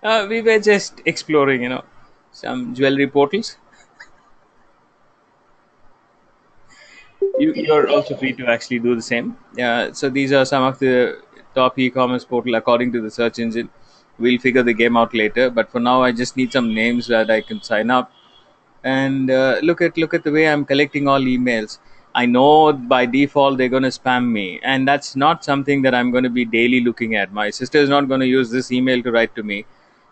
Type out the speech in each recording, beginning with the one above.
We were just exploring, some jewelry portals. You're also free to actually do the same. So these are some of the top e-commerce portal according to the search engine. We'll figure the game out later, but for now, I just need some names that I can sign up. And look at the way I'm collecting all emails. I know by default they're going to spam me, and that's not something that I'm going to be daily looking at. My sister is not going to use this email to write to me.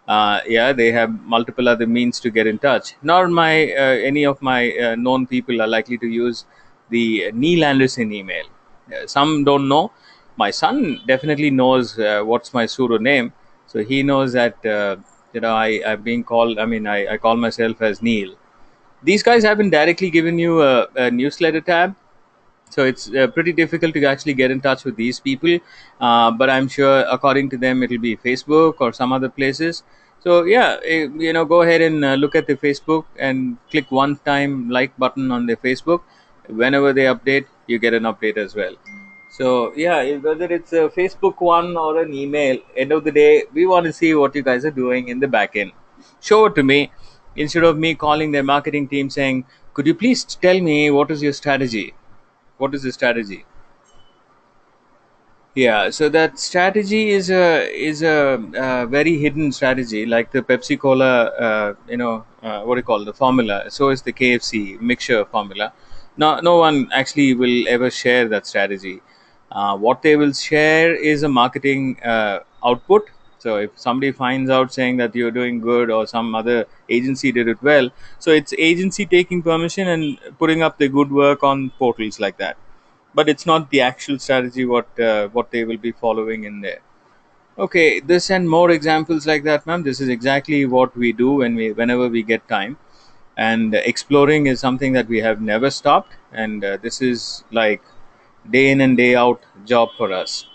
Yeah, they have multiple other means to get in touch. Nor my any of my known people are likely to use the Neil Anderson email. Some don't know. My son definitely knows what's my pseudo name, so he knows that I'm being called. I mean, I call myself as Neil. These guys haven't directly given you a newsletter tab, so it's pretty difficult to actually get in touch with these people, but I'm sure according to them it'll be Facebook or some other places. So yeah, go ahead and look at the Facebook and click one time like button on the Facebook. Whenever they update, you get an update as well. So yeah, whether it's a Facebook one or an email, end of the day we want to see what you guys are doing in the back end. Show it to me instead of me calling their marketing team saying, could you please tell me what is your strategy? What is the strategy? Yeah, so that strategy is a very hidden strategy, like the Pepsi Cola, what do you call the formula? So is the KFC mixture formula. No one actually will ever share that strategy. What they will share is a marketing output. So if somebody finds out saying that you're doing good or some other agency did it well, so it's agency taking permission and putting up the good work on portals like that, but it's not the actual strategy what they will be following in there. Okay, this and more examples like that, ma'am. This is exactly what we do whenever we get time, and exploring is something that we have never stopped, and this is like day in and day out job for us.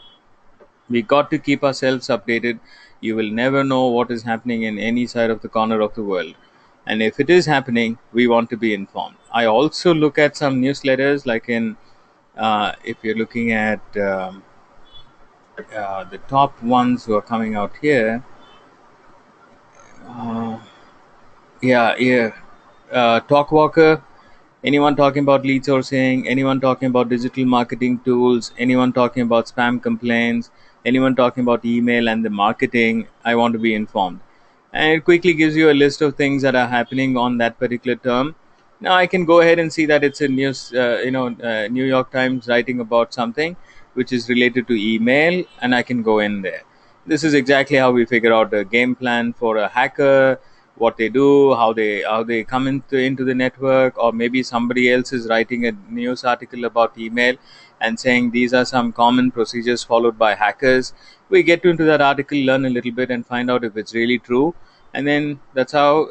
We got to keep ourselves updated. You will never know what is happening in any side of the corner of the world, and if it is happening, we want to be informed. I also look at some newsletters, like in if you're looking at the top ones who are coming out here. uh, yeah, Talk Walker. Anyone talking about lead sourcing, anyone talking about digital marketing tools, anyone talking about spam complaints, anyone talking about email and the marketing, I want to be informed. And it quickly gives you a list of things that are happening on that particular term. Now I can go ahead and see that it's a New York Times writing about something which is related to email, and I can go in there. This is exactly how we figure out a game plan for a hacker, what they do, how they come into the network, or maybe somebody else is writing a news article about email and saying these are some common procedures followed by hackers. We get into that article, learn a little bit, and find out if it's really true, and then that's how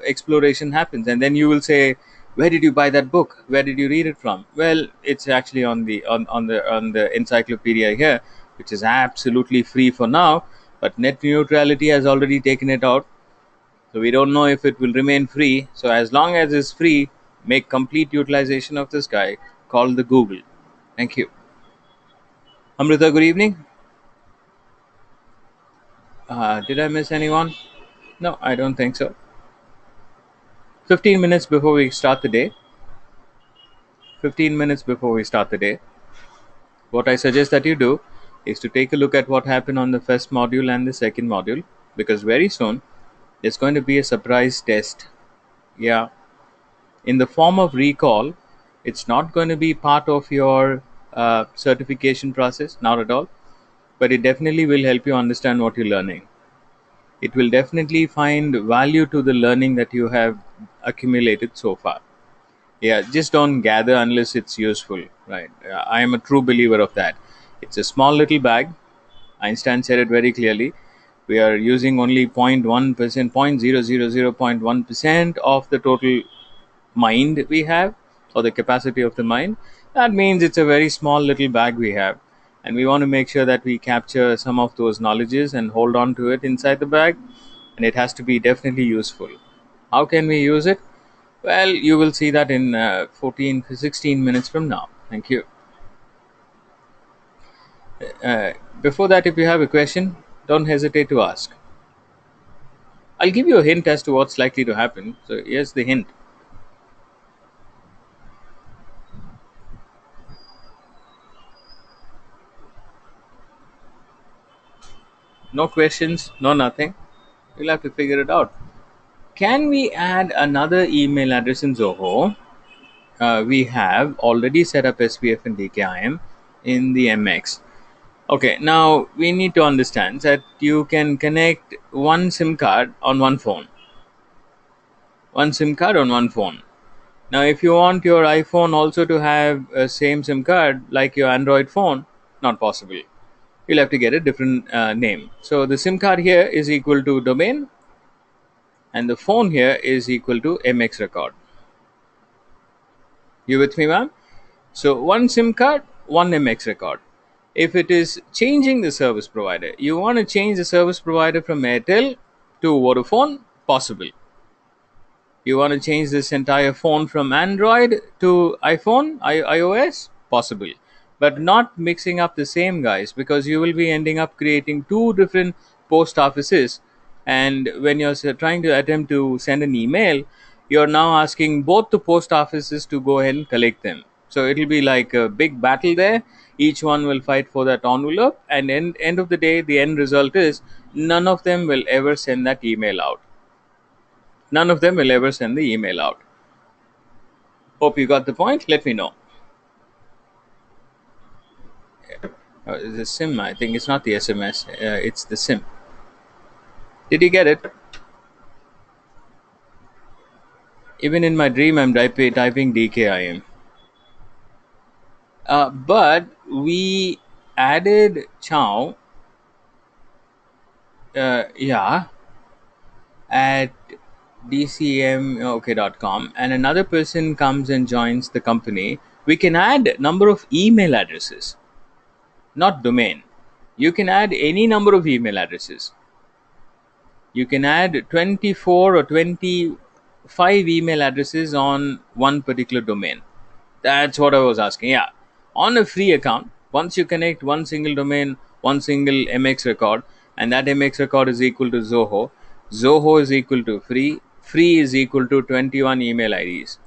exploration happens. And then you will say, where did you buy that book? Where did you read it from? Well, it's actually on the encyclopedia here, which is absolutely free for now, but net neutrality has already taken it out, so we don't know if it will remain free. So as long as it's free, make complete utilization of this guy called the Google. Thank you. Amrita, good evening. Did I miss anyone? No, I don't think so. 15 minutes before we start the day. 15 minutes before we start the day. What I suggest that you do is to take a look at what happened on the first module and the second module, because very soon there's going to be a surprise test. Yeah, in the form of recall. It's not going to be part of your certification process, not at all, but it definitely will help you understand what you're learning. It will definitely find value to the learning that you have accumulated so far. Yeah, just don't gather unless it's useful, right? I am a true believer of that. It's a small little bag. Einstein said it very clearly. We are using only 0.1%, 0.000.1% of the total mind we have, or the capacity of the mind. That means it's a very small little bag we have, and we want to make sure that we capture some of those knowledges and hold on to it inside the bag, and it has to be definitely useful. How can we use it? Well, you will see that in 14 to 16 minutes from now. Thank you. uh, Before that, if you have a question, don't hesitate to ask. I'll give you a hint as to what's likely to happen. So here's the hint. No questions, no nothing. You'll have to figure it out. Can we add another email address in Zoho? We have already set up SPF and DKIM in the MX. Okay, now we need to understand that you can connect one SIM card on one phone. One SIM card on one phone. Now, if you want your iPhone also to have a same SIM card like your Android phone, not possible. You'll have to get a different name. So the SIM card here is equal to domain, and the phone here is equal to MX record. You with me, ma'am? So one SIM card, one MX record. If it is changing the service provider, you want to change the service provider from Airtel to Vodafone, possible. You want to change this entire phone from Android to iOS, possible. But not mixing up the same guys, because you will be ending up creating two different post offices. And when you're trying to attempt to send an email, you're now asking both the post offices to go ahead and collect them. So it'll be like a big battle there. Each one will fight for that envelope, and end of the day, the end result is none of them will ever send that email out. None of them will ever send the email out. Hope you got the point. Let me know. The SIM, I think it's not the SMS, it's the SIM. Did you get it? Even in my dream, I'm typing DKIM. But we added Chow, yeah, at dcmok.com, and another person comes and joins the company. We can add number of email addresses, not domain. You can add any number of email addresses. You can add 24 or 25 email addresses on one particular domain. That's what I was asking. Yeah. On a free account, once you connect one single domain, one single MX record, and that MX record is equal to Zoho, Zoho is equal to free, free is equal to 21 email IDs.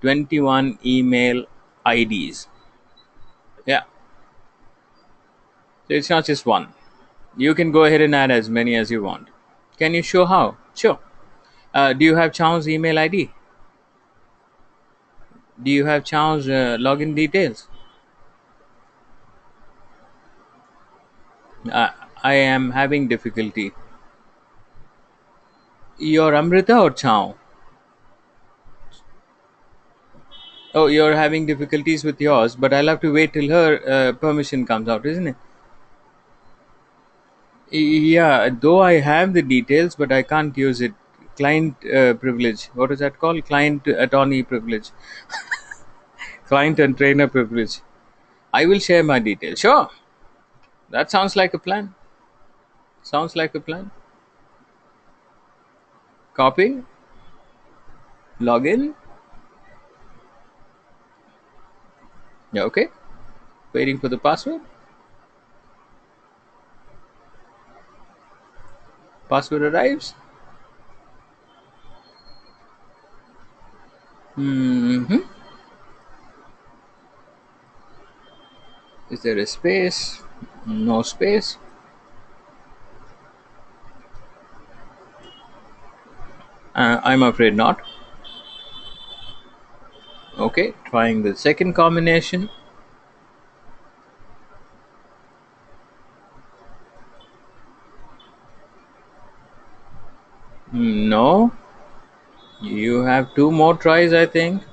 21 email IDs. Yeah. So it's not just one. You can go ahead and add as many as you want. Can you show how? Sure. Do you have Chow's email ID? Do you have Chow's login details? Uh, I am having difficulty. You're Amrita or Chow? Oh, you're having difficulties with yours, but I'll have to wait till her permission comes out, isn't it? Yeah, though I have the details, but I can't use it. Client privilege. What is that called? Client attorney privilege. Client and trainer privilege. I will share my details. Sure. That sounds like a plan. Sounds like a plan. Copy. Login. Yeah, okay. Waiting for the password. Password arrives. Hmm. Is there a space? No space. I'm afraid not. Okay, trying the second combination. No. You have two more tries, I think,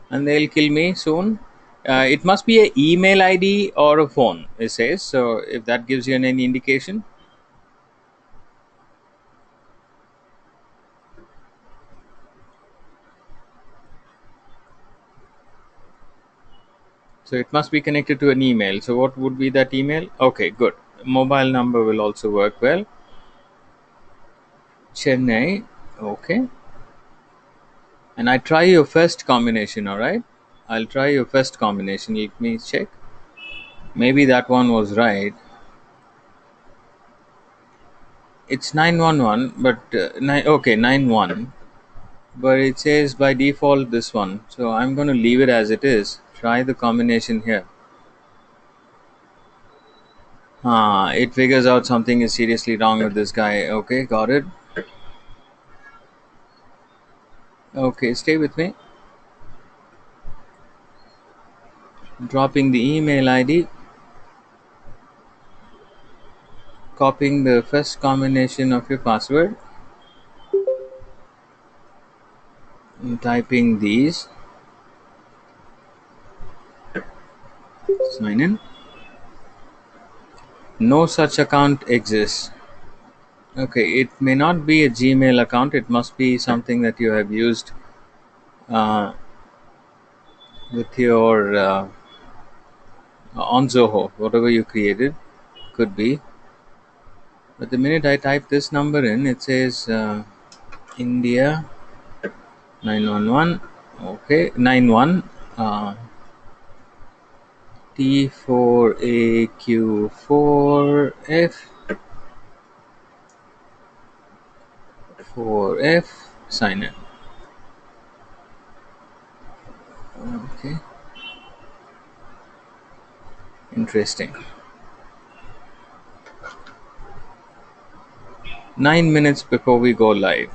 and they'll kill me soon. It must be a email ID or a phone, it says. So if that gives you any indication. So it must be connected to an email. So what would be that email? Okay, good. Mobile number will also work well. Chennai. Okay. And I try your first combination, all right? I'll try your first combination. Let me check. Maybe that one was right. It's 911, but okay, 91. But it says by default this one. So I'm going to leave it as it is. Try the combination here. It figures out something is seriously wrong with this guy. Okay, got it. Okay, stay with me. Dropping the email ID, copying the first combination of your password, and typing these, sign in. No such account exists. Okay, it may not be a Gmail account, it must be something that you have used uh, with your on Zoho, whatever you created, could be. But the minute I type this number in, it says India 911. Okay, 91 T4AQ4F 4F, sign in. Okay, interesting. 9 minutes before we go live.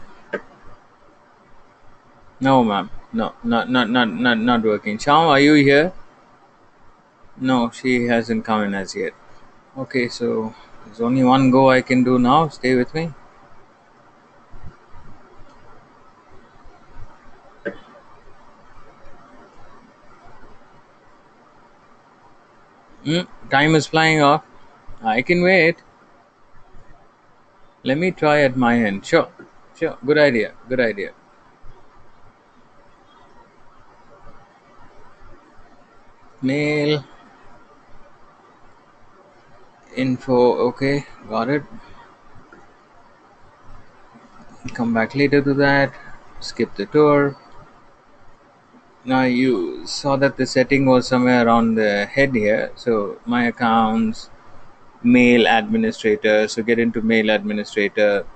No, ma'am. No, not working. Sham, are you here? No, she hasn't come in as yet. Okay, so there's only one go I can do now. Stay with me. Time is flying off. I can wait. Let me try at my end. Sure, sure. Good idea. Good idea. Mail info. Okay, got it. Come back later to that. Skip the tour. Now you saw that the setting was somewhere around the head here. So my accounts, mail administrator. So get into mail administrator.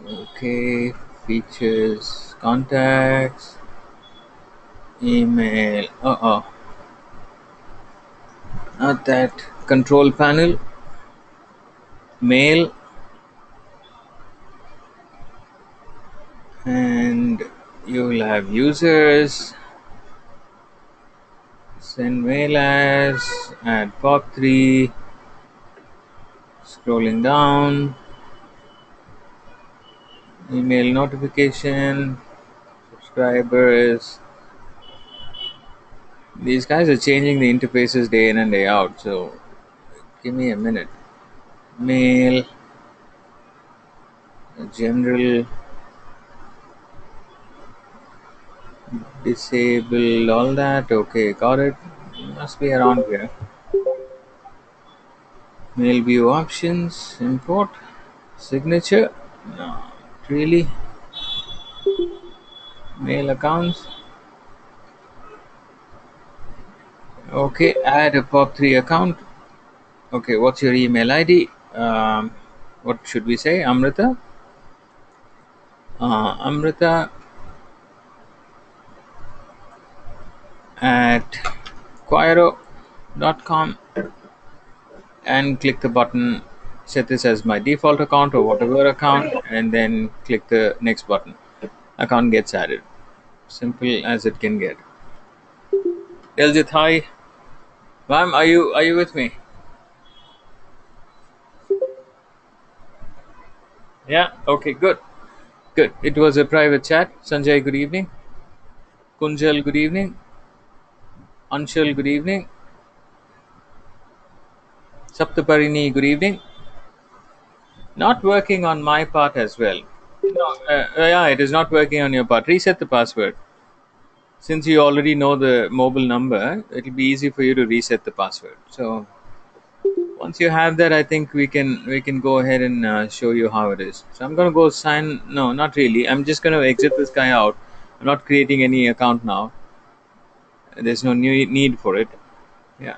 Okay, features, contacts, email. Not that. Control panel, mail, and you'll have users. Send mail as, add pop3, scrolling down, email notification, subscribers. These guys are changing the interfaces day in and day out, so give me a minute. Mail, general, disable, all that. Okay, got it. Must be around here. Mail view options, import, signature. No, really. Mail accounts. Okay, add a pop3 account. Okay, what's your email ID? What should we say? Amrita? Amrita at quiro.com, and click the button. Set this as my default account or whatever account, and then click the next button. Account gets added. Simple as it can get. Daljit, hi. Ma'am, are you with me? Yeah. Okay. Good. Good. It was a private chat. Sanjay, good evening. Kunjal, good evening. Anshul, good evening. Saptaparini, good evening. Not working on my part as well. No, yeah, it is not working on your part. Reset the password. Since you already know the mobile number, it'll be easy for you to reset the password. So once you have that, I think we can go ahead and show you how it is. So I'm gonna go sign. No, not really. I'm just gonna exit this guy out. I'm not creating any account now. There's no new need for it. Yeah,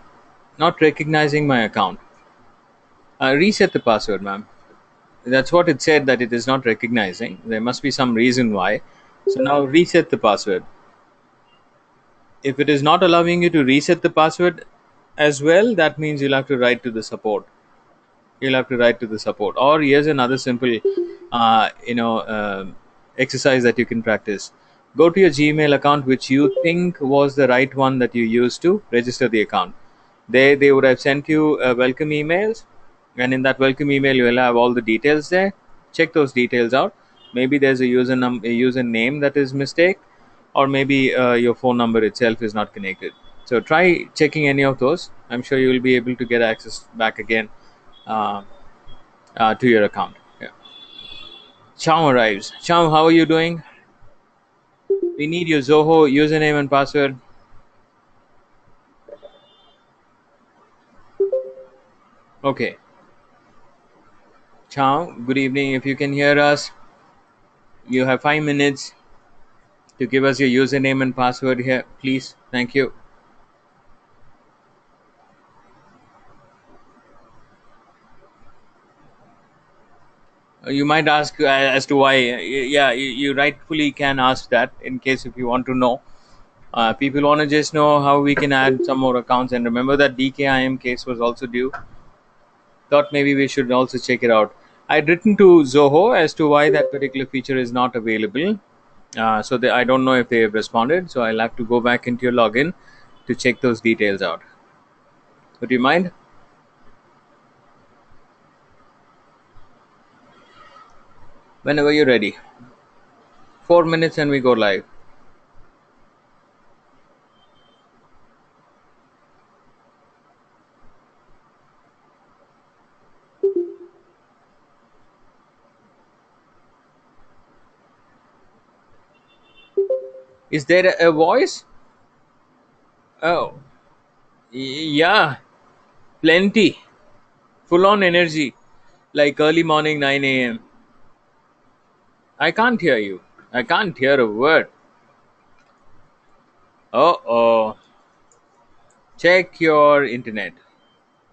not recognizing my account. Reset the password, ma'am. That's what it said, that it is not recognizing. There must be some reason why. So now reset the password. If it is not allowing you to reset the password as well, that means you'll have to write to the support. You'll have to write to the support. Or here's another simple, uh, you know, um exercise that you can practice. Go to your Gmail account, which you think was the right one that you used to register the account. They would have sent you welcome emails, and in that welcome email you will have all the details there. Check those details out. Maybe there's a username that is mistake, or maybe your phone number itself is not connected. So try checking any of those. I'm sure you will be able to get access back again uh, to your account. Yeah. Cham arrives. Cham, how are you doing? We need your Zoho username and password. Okay. Cham, good evening. If you can hear us, you have 5 minutes to give us your username and password here, please. Thank you. You might ask as to why. Yeah, you rightfully can ask that in case if you want to know. People want to just know how we can add some more accounts. And remember that DKIM case was also due. Thought maybe we should also check it out. I'd written to Zoho as to why that particular feature is not available. I don't know if they have responded. So I'll have to go back into your login to check those details out. Would you mind? Whenever you're ready. 4 minutes and we go live. Is there a voice? Oh, yeah, plenty. Full on energy. Like early morning 9 a.m. I can't hear you. I can't hear a word. Oh, oh. Check your internet.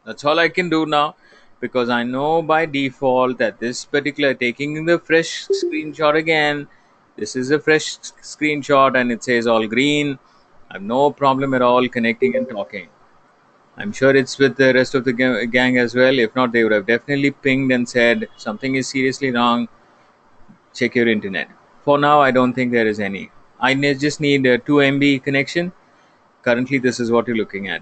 That's all I can do now, because I know by default that this particular taking the fresh screenshot again. This is a fresh screenshot and it says all green. I have no problem at all connecting and talking. I'm sure it's with the rest of the gang as well. If not, they would have definitely pinged and said something is seriously wrong. Check your internet. For now, I don't think there is any. Just need a 2 MB connection. Currently, this is what you're looking at.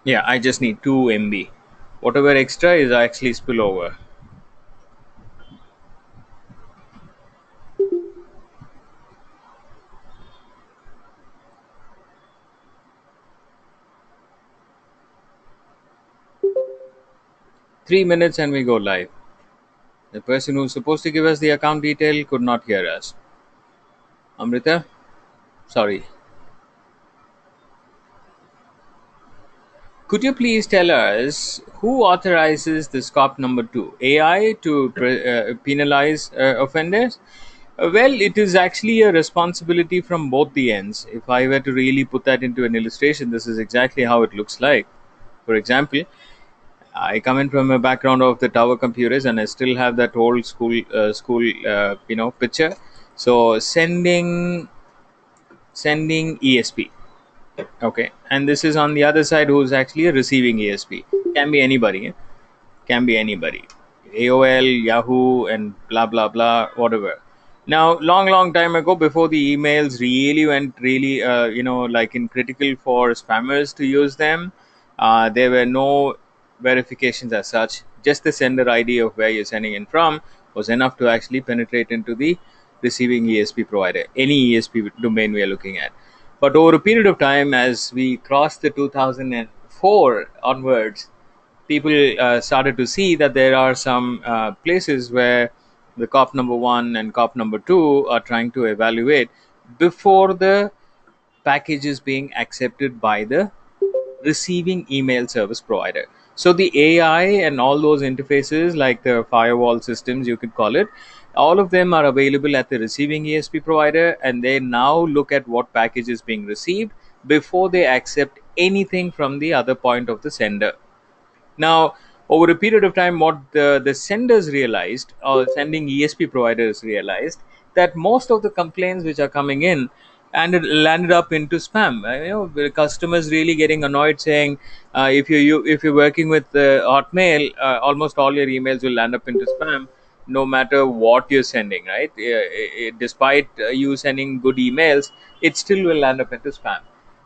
Yeah, I just need 2 MB. Whatever extra is actually spillover. 3 minutes and we go live. The person who's supposed to give us the account detail could not hear us. Amrita, sorry. Could you please tell us who authorizes the SCOP number 2? AI to penalize offenders? Well, it is actually a responsibility from both the ends. If I were to really put that into an illustration, this is exactly how it looks like. For example, I come in from a background of the tower computers, and I still have that old school picture. So sending ESP. Okay, and this is on the other side who's actually receiving ESP. Can be anybody. Can be anybody. AOL, Yahoo, and blah blah blah, whatever. Now, long time ago, before the emails really went really, like in critical for spammers to use them, there were no verifications as such. Just the sender ID of where you're sending in from was enough to actually penetrate into the receiving ESP provider, any ESP domain we are looking at. But over a period of time, as we crossed the 2004 onwards, people started to see that there are some places where the cop number 1 and cop number 2 are trying to evaluate before the package is being accepted by the receiving email service provider. So the AI and all those interfaces, like the firewall systems, you could call it, all of them are available at the receiving ESP provider, and they now look at what package is being received before they accept anything from the other point of the sender. Now, over a period of time, what the senders realized, or sending ESP providers realized, that most of the complaints which are coming in and it landed up into spam. The customers really getting annoyed, saying, if you're working with Hotmail, almost all your emails will land up into spam, no matter what you're sending, right? Despite you sending good emails, it still will land up into spam.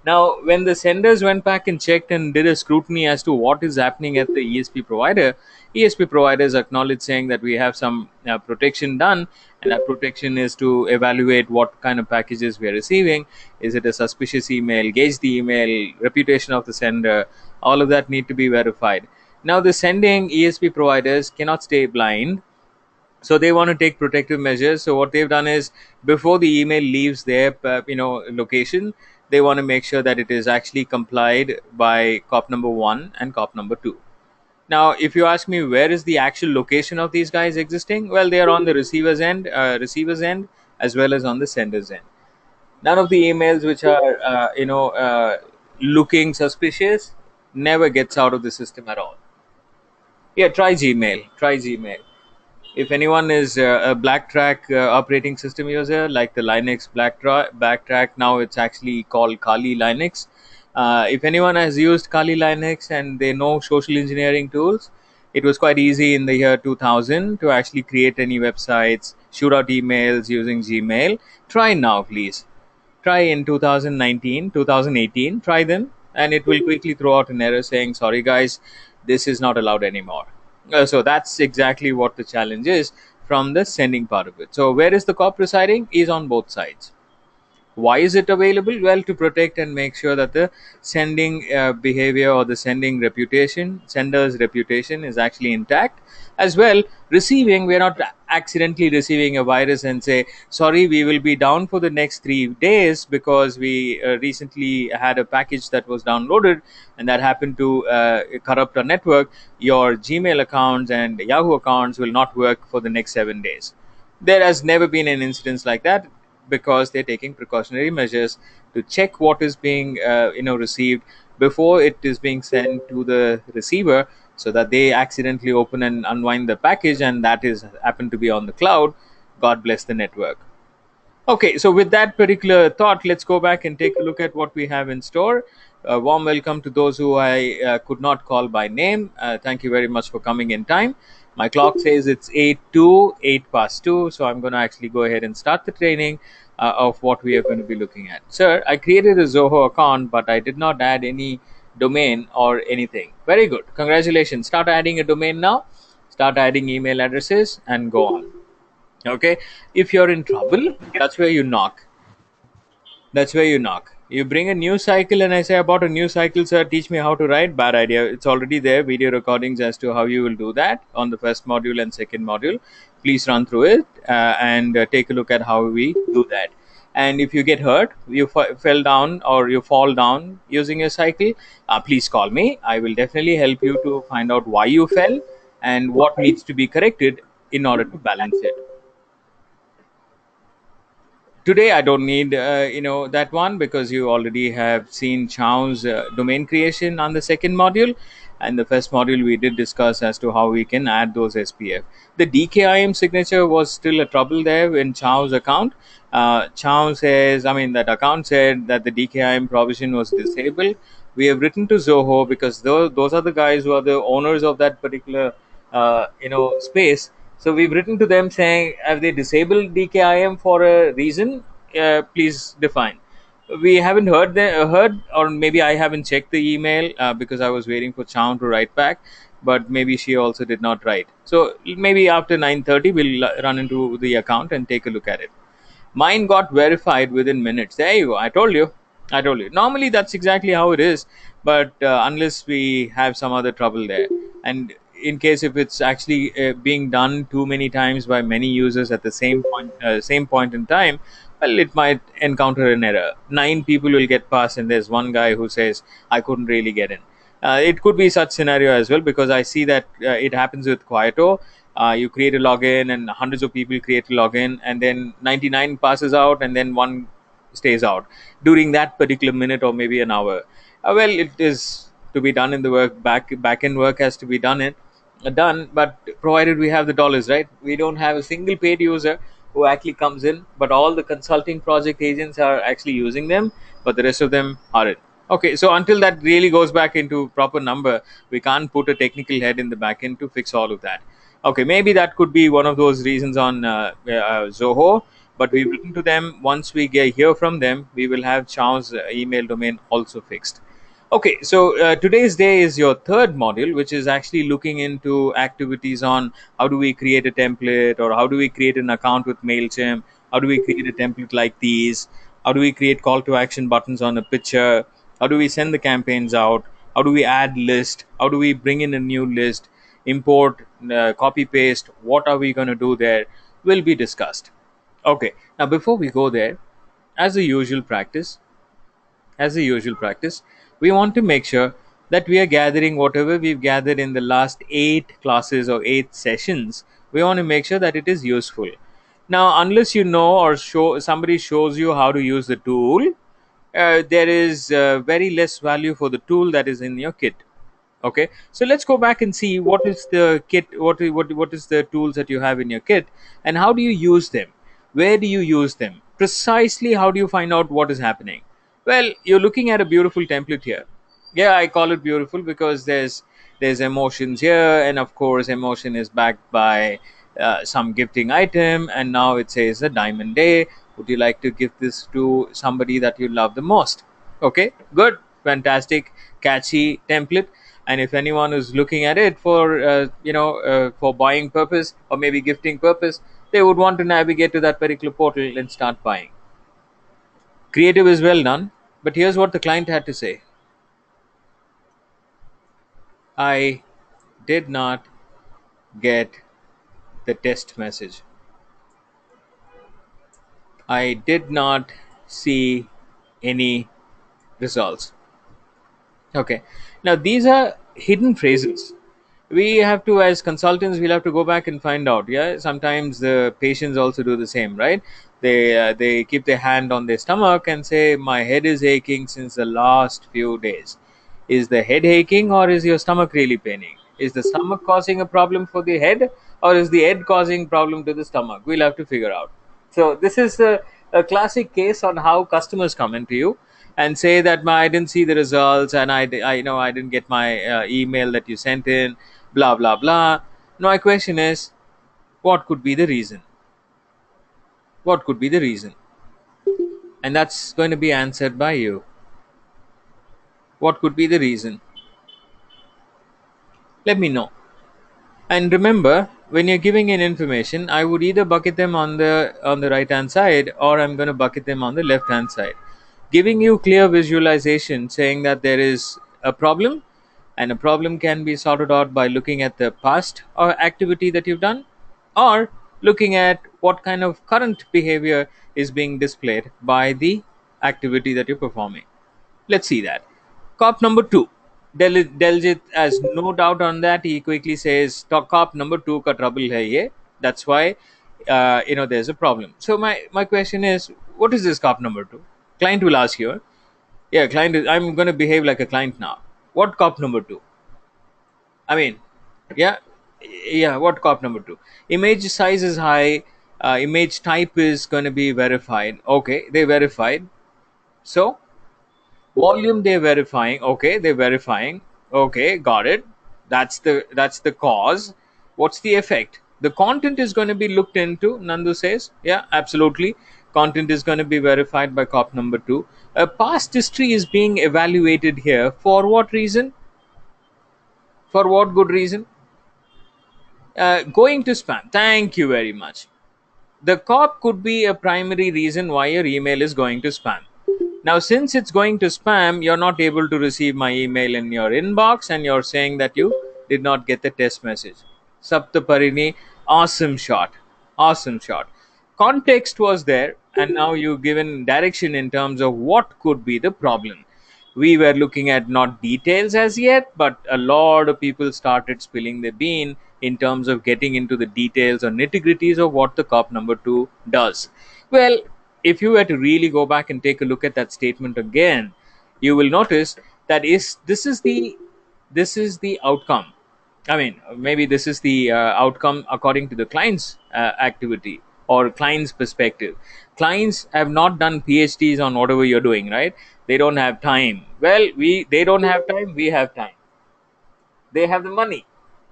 Now, when the senders went back and checked and did a scrutiny as to what is happening at the ESP provider, ESP providers acknowledged, saying that we have some protection done, and that protection is to evaluate what kind of packages we are receiving. Is it a suspicious email? Gauge the email, reputation of the sender. All of that need to be verified. Now, the sending ESP providers cannot stay blind, so they want to take protective measures. So what they've done is, before the email leaves their location, they want to make sure that it is actually complied by cop number 1 and cop number 2. Now, if you ask me where is the actual location of these guys existing, well, they are on the receiver's end as well as on the sender's end. None of the emails which are looking suspicious never gets out of the system at all. Yeah, try Gmail. If anyone is a blacktrack operating system user, like the Linux blacktrack, now it's actually called Kali Linux. If anyone has used Kali Linux and they know social engineering tools, it was quite easy in the year 2000 to actually create any websites, shoot out emails using Gmail. Try now, please. Try in 2019, 2018, try them, and it will quickly throw out an error saying, sorry guys, this is not allowed anymore. So that's exactly what the challenge is from the sending part of it. So where is the cop residing is on both sides. Why is it available? Well, to protect and make sure that the sending behavior, or the sender's reputation is actually intact. As well, receiving, we're not accidentally receiving a virus and say, sorry, we will be down for the next 3 days because we recently had a package that was downloaded and that happened to corrupt our network. Your Gmail accounts and Yahoo accounts will not work for the next 7 days. There has never been an instance like that, because they're taking precautionary measures to check what is being received before it is being sent to the receiver, so that they accidentally open and unwind the package and that is happen to be on the cloud. God bless the network. Okay, so with that particular thought, let's go back and take a look at what we have in store. Warm welcome to those who I could not call by name. Thank you very much for coming in time. My clock says it's 8 past 2, so I'm going to actually go ahead and start the training of what we are going to be looking at. Sir, I created a Zoho account, but I did not add any domain or anything. Very good. Congratulations. Start adding a domain now. Start adding email addresses and go on. Okay, if you're in trouble, that's where you knock. You bring a new cycle and I say, about a new cycle, sir, teach me how to write. Bad idea. It's already there, video recordings as to how you will do that on the first module and second module. Please run through it and take a look at how we do that. And if you get hurt, you fell down or you fall down using a cycle, please call me. I will definitely help you to find out why you fell and what needs to be corrected in order to balance it. Today I don't need that one, because you already have seen Chow's domain creation on the second module, and the first module we did discuss as to how we can add those SPF. The DKIM signature was still a trouble there in Chow's account. Chow says, I mean, that account said that the DKIM provision was disabled. We have written to Zoho, because those are the guys who are the owners of that particular space. So we've written to them saying, have they disabled DKIM for a reason? Please define. We haven't heard, or maybe I haven't checked the email because I was waiting for Chow to write back, but maybe she also did not write. So maybe after 9:30 we'll run into the account and take a look at it. Mine got verified within minutes. There you go. I told you. Normally that's exactly how it is, but unless we have some other trouble there, and in case if it's actually being done too many times by many users at the same point in time, well, it might encounter an error. 9 people will get past, and there's one guy who says, I couldn't really get in. It could be such scenario as well, because I see that it happens with Quieto. You create a login and hundreds of people create a login, and then 99 passes out, and then one stays out during that particular minute or maybe an hour. Well, it is to be done in the work, back end work has to be done, but provided we have the dollars, right? We don't have a single paid user who actually comes in, but all the consulting project agents are actually using them, but the rest of them aren't. Okay, so until that really goes back into proper number, we can't put a technical head in the back end to fix all of that. Okay, maybe that could be one of those reasons on Zoho, but we've written to them. Once we hear from them, we will have Chow's email domain also fixed. Okay, so today's day is your third module, which is actually looking into activities on how do we create a template, or how do we create an account with MailChimp, how do we create a template like these, how do we create call to action buttons on a picture, how do we send the campaigns out, how do we add list, how do we bring in a new list, import, copy paste, what are we going to do there, will be discussed. Okay, now before we go there, as a usual practice, we want to make sure that we are gathering whatever we've gathered in the last 8 classes or 8 sessions. We want to make sure that it is useful. Now, unless you know, or somebody shows you how to use the tool, there is very less value for the tool that is in your kit. Okay, so let's go back and see what is the kit, what is the tools that you have in your kit, and how do you use them, where do you use them precisely, how do you find out what is happening. Well, you're looking at a beautiful template here. Yeah, I call it beautiful because there's emotions here, and of course emotion is backed by some gifting item, and now it says a diamond day. Would you like to give this to somebody that you love the most? Okay, good, fantastic, catchy template. And if anyone is looking at it for for buying purpose or maybe gifting purpose, they would want to navigate to that particular portal and start buying. Creative is well done, but here's what the client had to say: I did not get the test message. I did not see any results. Okay. Now these are hidden phrases. We have to, as consultants, we'll have to go back and find out. Yeah. Sometimes the patients also do the same, right? They keep their hand on their stomach and say, "My head is aching since the last few days." Is the head aching, or is your stomach really paining? Is the stomach causing a problem for the head, or is the head causing problem to the stomach? We'll have to figure out. So this is a classic case on how customers come into you and say that I didn't see the results, and I didn't get my email that you sent in, blah blah blah. Now my question is, what could be the reason? What could be the reason? And that's going to be answered by you. What could be the reason? Let me know. And remember, when you're giving in information, I would either bucket them on the right hand side, or I'm going to bucket them on the left hand side, giving you clear visualization saying that there is a problem, and a problem can be sorted out by looking at the past or activity that you've done, or looking at what kind of current behavior is being displayed by the activity that you're performing. Let's see that. Cop number two. Daljit has no doubt on that. He quickly says, Cop number two ka trouble hai ye. That's why, there's a problem. So my question is, what is this cop number two? Client will ask you. Yeah, I'm going to behave like a client now. What cop number two? I mean, yeah, yeah. What cop number two? Image size is high. Image type is going to be verified. Okay, they verified. So volume they're verifying. Okay, they're verifying. Okay, got it. That's the cause. What's the effect? The content is going to be looked into, Nandu says. Yeah, absolutely. Content is going to be verified by cop number two. Past history is being evaluated here. For what reason? For what good reason? Going to spam. Thank you very much. The cop could be a primary reason why your email is going to spam. Now, since it's going to spam, you're not able to receive my email in your inbox, and you're saying that you did not get the test message. Saptaparini, awesome shot. Awesome shot. Context was there, and now you've given direction in terms of what could be the problem. We were looking at not details as yet, but a lot of people started spilling the bean in terms of getting into the details or nitty gritties of what the cop number two does. Well, if you were to really go back and take a look at that statement again, you will notice that is this is the outcome. I mean, maybe this is the outcome according to the client's activity or client's perspective. Clients have not done PhDs on whatever you're doing, right? They don't have time. Well, we they don't have time. We have time. They have the money.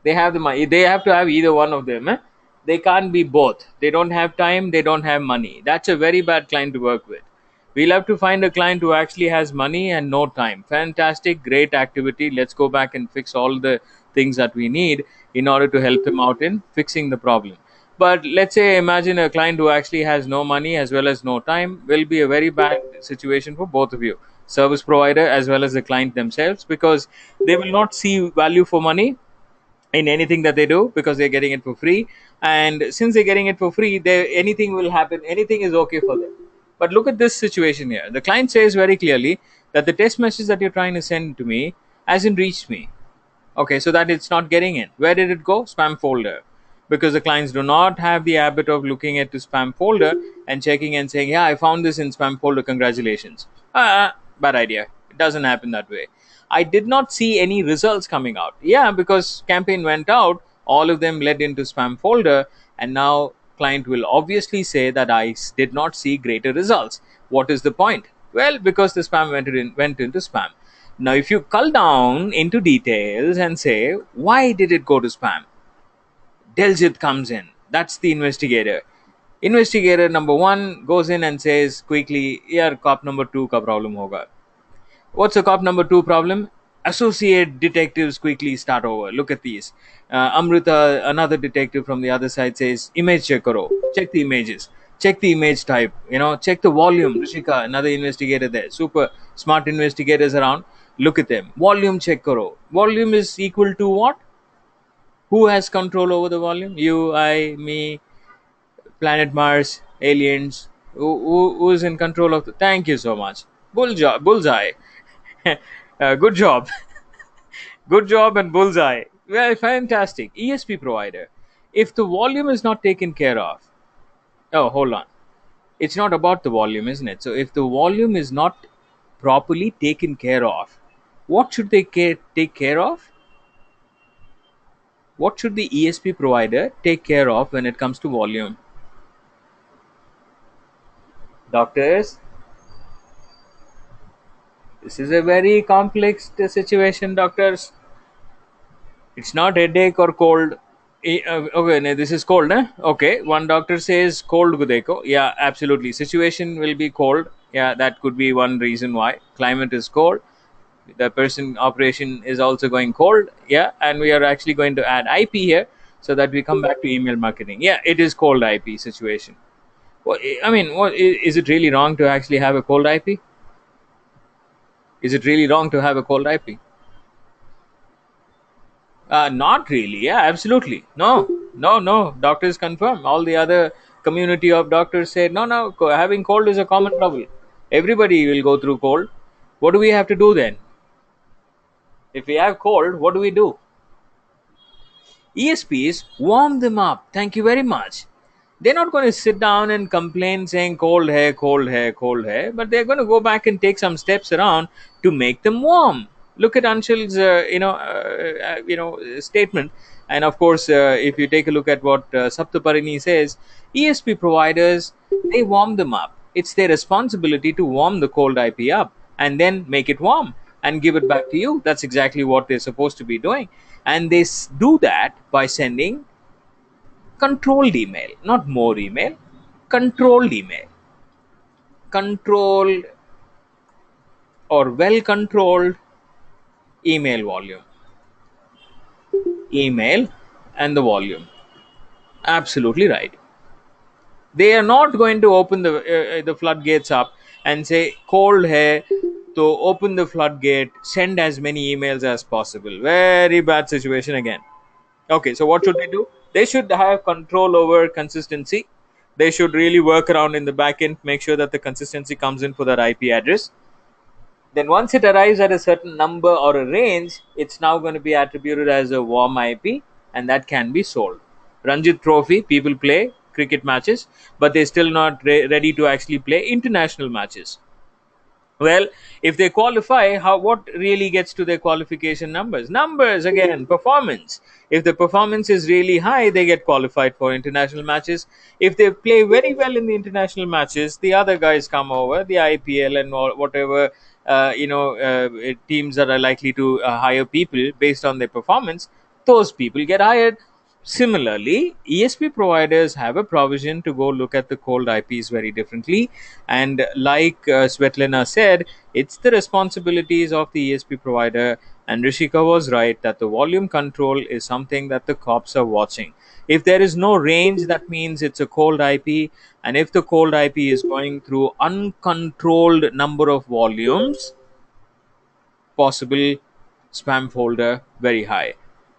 They have the money. They have to have either one of them. They can't be both. They don't have time. They don't have money. That's a very bad client to work with. We'll have to find a client who actually has money and no time. Fantastic, great activity. Let's go back and fix all the things that we need in order to help them out in fixing the problem. But let's say, imagine a client who actually has no money as well as no time, will be a very bad situation for both of you, service provider as well as the client themselves, because they will not see value for money in anything that they do because they're getting it for free. And since they're getting it for free, anything will happen, anything is okay for them. But look at this situation here. The client says very clearly that the text message that you're trying to send to me hasn't reached me. Okay, so that it's not getting in. Where did it go? Spam folder. Because the clients do not have the habit of looking at the spam folder and checking and saying, yeah, I found this in spam folder, congratulations. Bad idea. It doesn't happen that way. I did not see any results coming out. Yeah, because campaign went out, all of them led into spam folder, and now client will obviously say that did not see greater results. What is the point? Well, because the spam went into spam. Now, if you cull down into details and say, why did it go to spam? Diljit comes in. That's the investigator. Investigator number one goes in and says quickly, yeah, cop number two ka problem hoga. What's a cop number two problem? Associate detectives quickly start over. Look at these. Amrita, another detective from the other side, says, image check karo. Check the images. Check the image type. Check the volume. Rishika, another investigator there. Super smart investigators around. Look at them. Volume check karo. Volume is equal to what? Who has control over the volume? You, I, me, planet Mars, aliens. Who's in control of the? Thank you so much. Bullseye. Good job. Good job and bullseye. Well, fantastic. ESP provider. If the volume is not taken care of, oh, hold on. It's not about the volume, isn't it? So, if the volume is not properly taken care of, what should they take care of? What should the ESP provider take care of when it comes to volume? Doctors, this is a very complex situation, doctors. It's not headache or cold. Okay, no, this is cold, eh? Okay, one doctor says cold ko dekho. Yeah, absolutely. Situation will be cold. Yeah, that could be one reason why. Climate is cold. The person operation is also going cold. Yeah, and we are actually going to add IP here so that we come back to email marketing. Yeah, it is cold IP situation. Well, I mean, is it really wrong to actually have a cold IP? Is it really wrong to have a cold IP? Not really. Yeah, absolutely. No, no, no. Doctors confirm. All the other community of doctors said, no, no, having cold is a common trouble. Everybody will go through cold. What do we have to do then? If we have cold, what do we do? ESPs warm them up. Thank you very much. They're not going to sit down and complain saying cold hair, cold hair, cold hair, but they're going to go back and take some steps around to make them warm. Look at Anshul's statement, and of course, if you take a look at what Saptaparini says, ESP providers, they warm them up. It's their responsibility to warm the cold IP up and then make it warm and give it back to you. That's exactly what they're supposed to be doing, and they do that by sending controlled email, not more email, controlled email, controlled or well controlled email volume, email and the volume. Absolutely right. They are not going to open the floodgates up and say cold hair to open the floodgate, send as many emails as possible. Very bad situation again. Okay, so what should they do? They should have control over consistency. They should really work around in the backend, make sure that the consistency comes in for that IP address. Then once it arrives at a certain number or a range, it's now going to be attributed as a warm IP, and that can be sold. Ranjit Trophy, people play. cricket matches, but they're still not ready to actually play international matches. Well, if they qualify, how what really gets to their qualification numbers? Numbers again, performance. If the performance is really high, they get qualified for international matches. If they play very well in the international matches, the other guys come over, the IPL and whatever teams that are likely to hire people based on their performance. Those people get hired. Similarly, ESP providers have a provision to go look at the cold IPs very differently. And like Svetlana said, it's the responsibilities of the ESP provider. And Rishika was right that the volume control is something that the cops are watching. If there is no range, that means it's a cold IP. And if the cold IP is going through uncontrolled number of volumes, possible spam folder very high.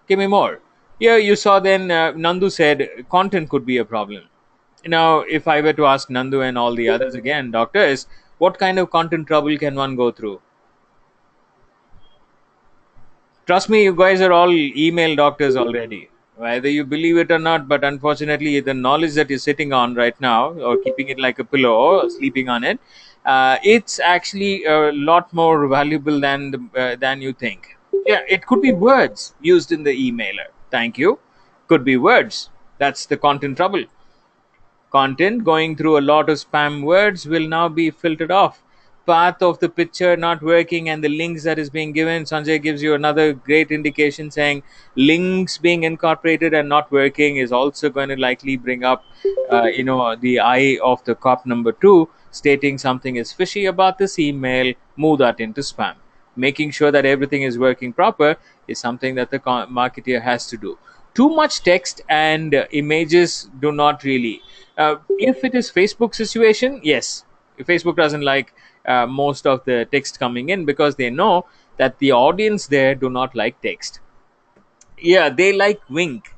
Give me more. Yeah, you saw then Nandu said content could be a problem. Now, if I were to ask Nandu and all the others again, doctors, what kind of content trouble can one go through? Trust me, you guys are all email doctors already, whether you believe it or not. But unfortunately, the knowledge that you're sitting on right now, or keeping it like a pillow, or sleeping on it, it's actually a lot more valuable than you think. Yeah, it could be words used in the emailer. Thank you. Could be words. That's the content trouble. Content going through a lot of spam words will now be filtered off. Path of the picture not working and the links that is being given. Sanjay gives you another great indication saying links being incorporated and not working is also going to likely bring up, the eye of the cop number two, stating something is fishy about this email. Move that into spam. Making sure that everything is working proper is something that the marketer has to do. Too much text and images do not really. If it is Facebook situation, yes, Facebook doesn't like most of the text coming in because they know that the audience there do not like text. Yeah, they like wink.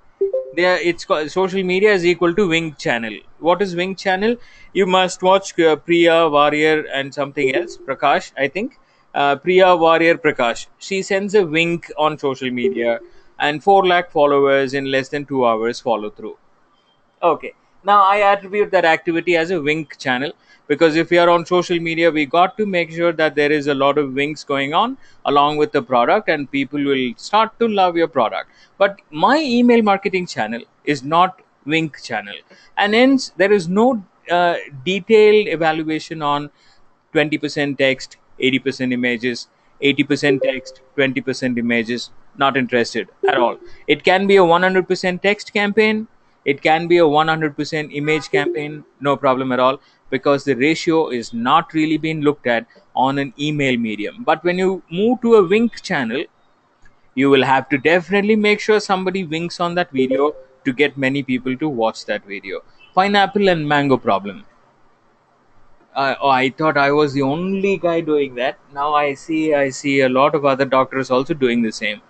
It's called, social media is equal to wink channel. What is wink channel? You must watch Priya Warrior and something else, Prakash, I think. Priya Warrior Prakash, she sends a wink on social media, and 4 lakh followers in less than 2 hours follow through. Okay. Now I attribute that activity as a wink channel, because if you are on social media, we got to make sure that there is a lot of winks going on along with the product, and people will start to love your product. But my email marketing channel is not wink channel, and hence there is no detailed evaluation on 20% text, 80% images, 80% text, 20% images. Not interested at all. It can be a 100% text campaign, it can be a 100% image campaign, no problem at all, because the ratio is not really being looked at on an email medium. But when you move to a wink channel, you will have to definitely make sure somebody winks on that video to get many people to watch that video. Pineapple and mango problem. I thought I was the only guy doing that. Now I see a lot of other doctors also doing the same.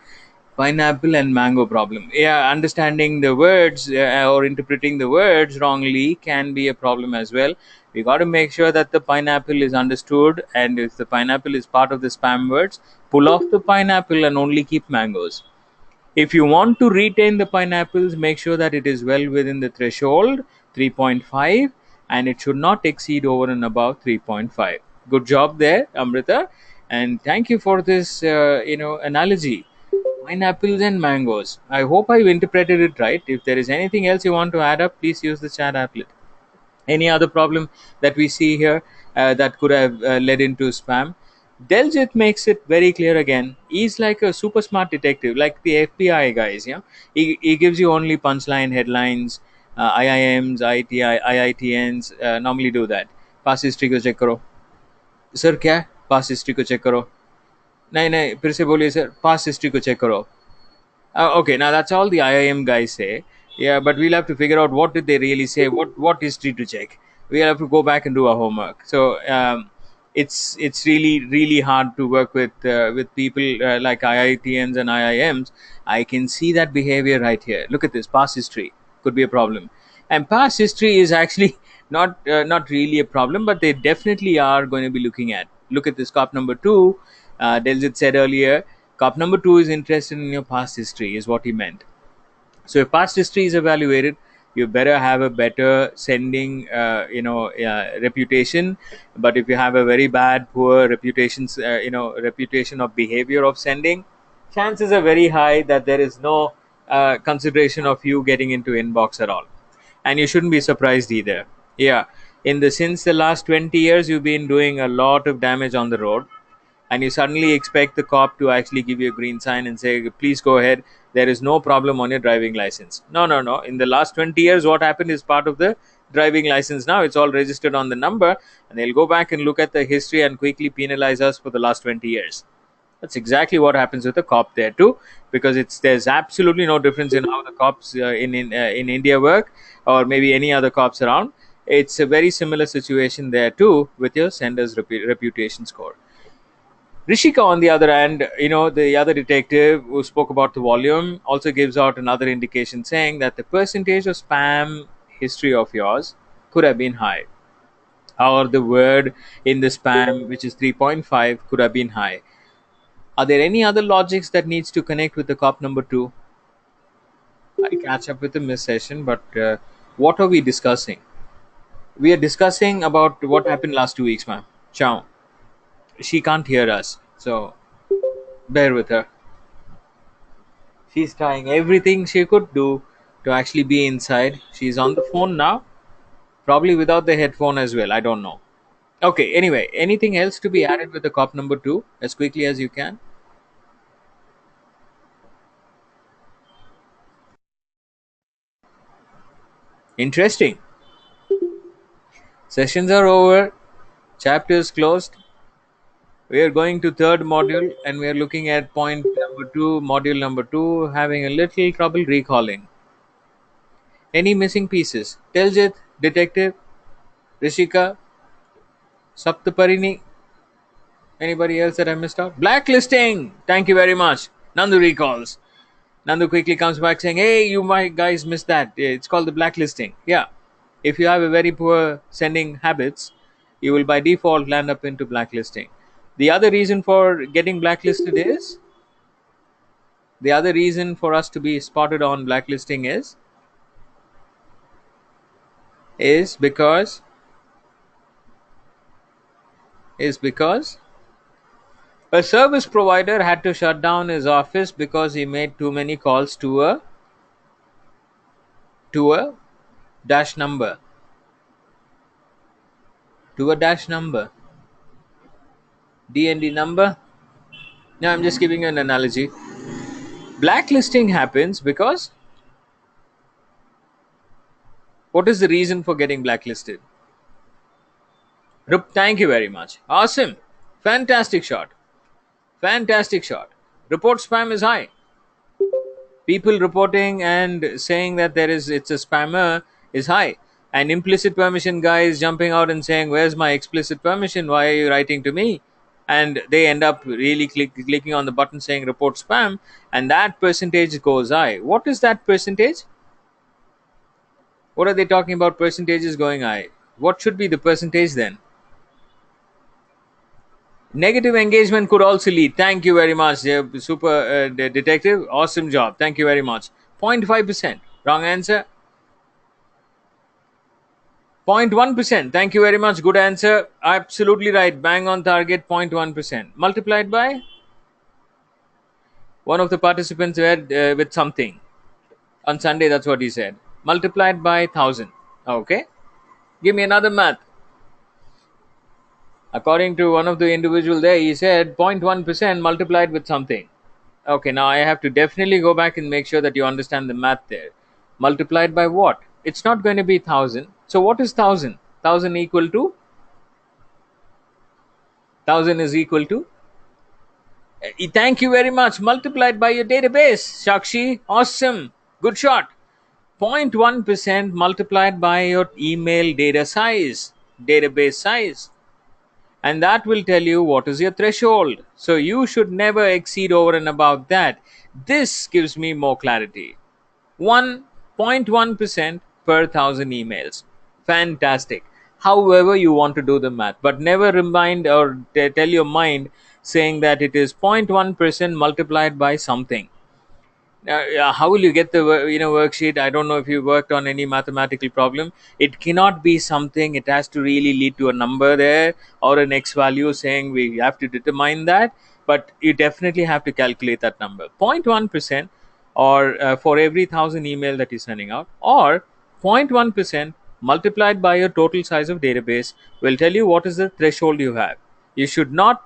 Pineapple and mango problem. Yeah, understanding the words or interpreting the words wrongly can be a problem as well. We got to make sure that the pineapple is understood, and if the pineapple is part of the spam words, pull off the pineapple and only keep mangoes. If you want to retain the pineapples, make sure that it is well within the threshold 3.5, and it should not exceed over and above 3.5. Good job there, Amrita, and thank you for this analogy. Pineapples and mangoes. I hope I've interpreted it right. If there is anything else you want to add up, please use the chat applet. Any other problem that we see here that could have led into spam? Deljit makes it very clear again. He's like a super smart detective, like the FBI guys. Yeah, he gives you only punchline headlines. IIMs, IITNs normally do that. Pass history को check करो. Sir क्या है? पास history को check करो. नहीं नहीं फिर से बोलिए सर. पास हिस्ट्री को चेक करो. Okay, now that's all the IIM guys say. Yeah, but we'll have to figure out what did they really say. What history to check. We'll have to go back and do our homework. So it's really hard to work with people like IITNs and IIMs. I can see that behavior right here. Look at this. Past history could be a problem, and past history is actually not really a problem, but they definitely are going to be looking at. Look at this. Cop number two. Delzit said earlier, cop number two is interested in your past history, is what he meant. So if past history is evaluated, you better have a better sending reputation. But if you have a very bad poor reputation of behavior of sending, chances are very high that there is no consideration of you getting into inbox at all. And you shouldn't be surprised either. Yeah, in the since the last 20 years you've been doing a lot of damage on the road, and you suddenly expect the cop to actually give you a green sign and say, please go ahead, there is no problem on your driving license. No, no, no. In the last 20 years, what happened is part of the driving license now. It's all registered on the number, and they'll go back and look at the history and quickly penalize us for the last 20 years. That's exactly what happens with the cop there too, because there's absolutely no difference in how the cops in India work, or maybe any other cops around. It's a very similar situation there too with your sender's reputation score. Rishika, on the other hand, the other detective who spoke about the volume, also gives out another indication saying that the percentage of spam history of yours could have been high, or the word in the spam, which is 3.5, could have been high. Are there any other logics that needs to connect with the cop number two? I catch up with the miss session, but what are we discussing? We are discussing about what happened last 2 weeks, ma'am. Ciao. She can't hear us, so bear with her. She's trying everything she could do to actually be inside. She's on the phone now, probably without the headphone as well. I don't know. Okay, anyway, anything else to be added with the cop number two as quickly as you can? Interesting. Sessions are over, chapters closed. We are going to third module, and we are looking at point number two, module number two, having a little trouble recalling. Any missing pieces? Teljit, Detective, Rishika, Saptaparini, anybody else that I missed out? Blacklisting! Thank you very much. Nandu recalls. Nandu quickly comes back saying, hey, you my guys missed that. It's called the blacklisting. Yeah. If you have a very poor sending habits, you will by default land up into blacklisting. The other reason for getting blacklisted the other reason for us to be spotted on blacklisting is because a service provider had to shut down his office because he made too many calls to a dash number to a dash number D&D number. Now I'm just giving you an analogy. Blacklisting happens because what is the reason for getting blacklisted? Thank you very much. Awesome. Fantastic shot. Fantastic shot. Report spam is high. People reporting and saying that it's a spammer is high. And implicit permission guy is jumping out and saying, where's my explicit permission? Why are you writing to me? And they end up really clicking on the button saying report spam, and that percentage goes high. What is that percentage? What are they talking about? Percentages going high. What should be the percentage then? Negative engagement could also lead. Thank you very much, super detective. Awesome job. Thank you very much. 0.5%. Wrong answer. 0.1%. Thank you very much. Good answer. Absolutely right. Bang on target. 0.1%. Multiplied by one of the participants read with something. On Sunday, that's what he said. Multiplied by 1,000. Okay. Give me another math. According to one of the individual there, he said 0.1% multiplied with something. Okay, now I have to definitely go back and make sure that you understand the math there. Multiplied by what? It's not going to be 1,000. So what is 1,000? 1,000 equal to? 1,000 is equal to? Thank you very much. Multiplied by your database. Shakshi, awesome. Good shot. 0.1% multiplied by your email data size, database size. And that will tell you what is your threshold. So you should never exceed over and above that. This gives me more clarity. 1.1% per 1,000 emails. Fantastic. However you want to do the math, but never remind or tell your mind saying that it is 0.1% multiplied by something. Now, how will you get the worksheet? I don't know if you worked on any mathematical problem. It cannot be something. It has to really lead to a number there or an x value saying we have to determine that. But you definitely have to calculate that number. 0.1%, or for every 1,000 email that you're sending out, or 0.1% multiplied by your total size of database will tell you what is the threshold you have. You should not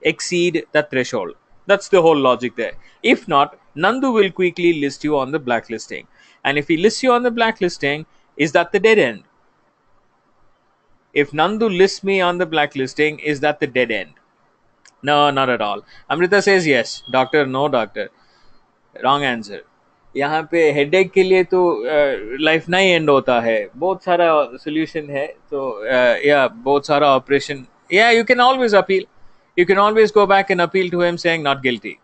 exceed that threshold. That's the whole logic there. If not, Nandu will quickly list you on the blacklisting. And if he lists you on the blacklisting, is that the dead end? If Nandu lists me on the blacklisting, is that the dead end? No, not at all. Amrita says yes. Doctor, no, doctor. Wrong answer. यहाँ पे headache के लिए तो life नहीं and होता है, बहुत सारा सोल्यूशन है, तो या बहुत सारा ऑपरेशन, या you can always appeal, you can always go back and appeal to him saying not guilty,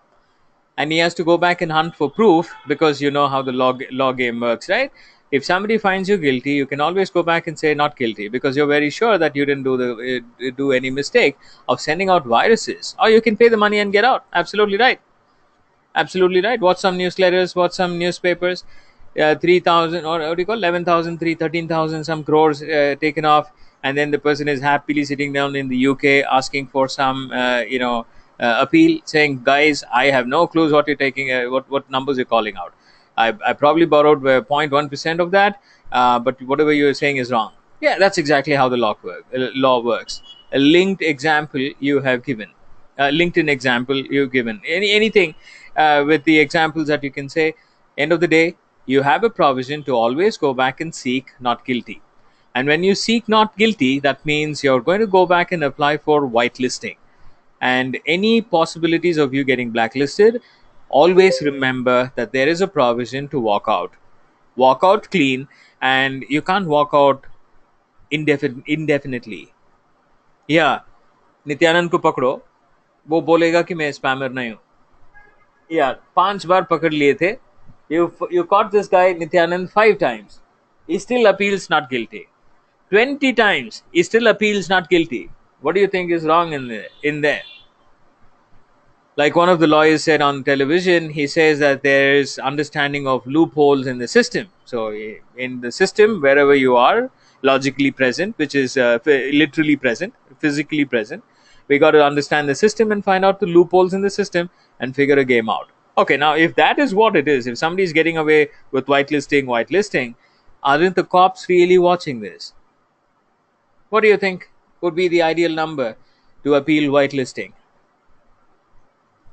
and he has to go back and hunt for proof, because you know how the law game works, right? If somebody finds you guilty, you can always go back and say not guilty, because you're very sure that you didn't do any mistake of sending out viruses, or you can pay the money and get out. Absolutely right. Absolutely right. Watch some newsletters, watch some newspapers. 3,000, or what do you call, 11,000, 13,000, some crores taken off, and then the person is happily sitting down in the UK asking for some, appeal, saying, "Guys, I have no clues what you're taking, what numbers you're calling out. I probably borrowed 0.1% of that, but whatever you're saying is wrong." Yeah, that's exactly how the law works. A linked example you have given, LinkedIn example you've given, anything with the examples that you can say. End of the day, you have a provision to always go back and seek not guilty. And when you seek not guilty, that means you're going to go back and apply for whitelisting. And any possibilities of you getting blacklisted, always remember that there is a provision to walk out. Walk out clean, and you can't walk out indefinitely. Yeah, Nityanand को पकड़ो, वो बोलेगा कि मैं spammer नहीं हूँ. Yeah, 5 बार पकड़ लिए थे. You caught this guy Nityanand 5 times. He still appeals not guilty. 20 times he still appeals not guilty. What do you think is wrong in there? Like one of the lawyers said on television, he says that there is understanding of loopholes in the system. So in the system, wherever you are logically present, which is literally present, physically present, we got to understand the system and find out the loopholes in the system and figure a game out. Okay, now if that is what it is, if somebody is getting away with whitelisting, aren't the cops really watching this? What do you think would be the ideal number to appeal whitelisting?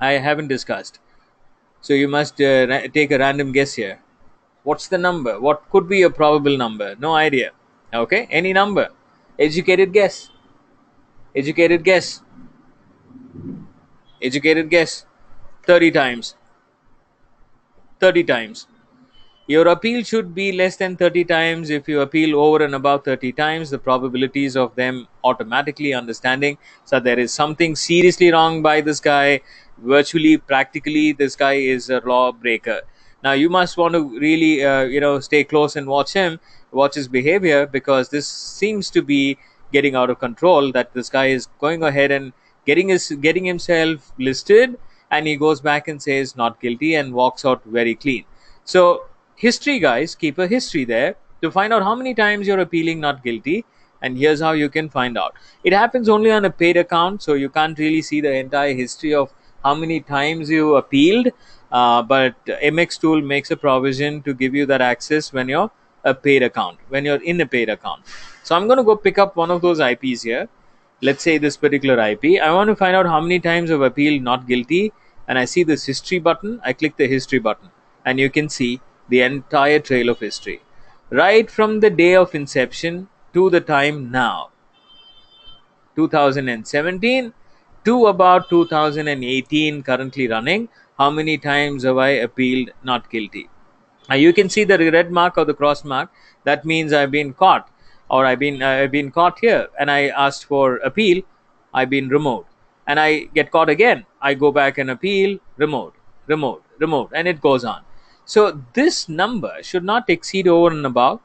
I haven't discussed. So you must take a random guess here. What's the number? What could be a probable number? No idea. Okay, any number. Educated guess. Educated guess. Educated guess. 30 times. 30 times. Your appeal should be less than 30 times. If you appeal over and above 30 times, the probabilities of them automatically understanding so there is something seriously wrong by this guy, virtually, practically, this guy is a law breaker. Now, you must want to really, stay close and watch him, watch his behavior, because this seems to be getting out of control, that this guy is going ahead and getting himself listed, and he goes back and says not guilty and walks out very clean. So, history, guys, keep a history there to find out how many times you're appealing not guilty, and here's how you can find out. It happens only on a paid account, so you can't really see the entire history of how many times you appealed, but MX tool makes a provision to give you that access when you're when you're in a paid account. So I'm going to go pick up one of those IPs here. Let's say this particular IP. I want to find out how many times I've appealed not guilty, and I see this history button. I click the history button, and you can see the entire trail of history, right from the day of inception to the time now, 2017 to about 2018 currently running. How many times have I appealed not guilty? You can see the red mark or the cross mark. That means I've been caught, or I've been caught here, and I asked for appeal. I've been removed, and I get caught again. I go back and appeal, removed, and it goes on. So this number should not exceed over and above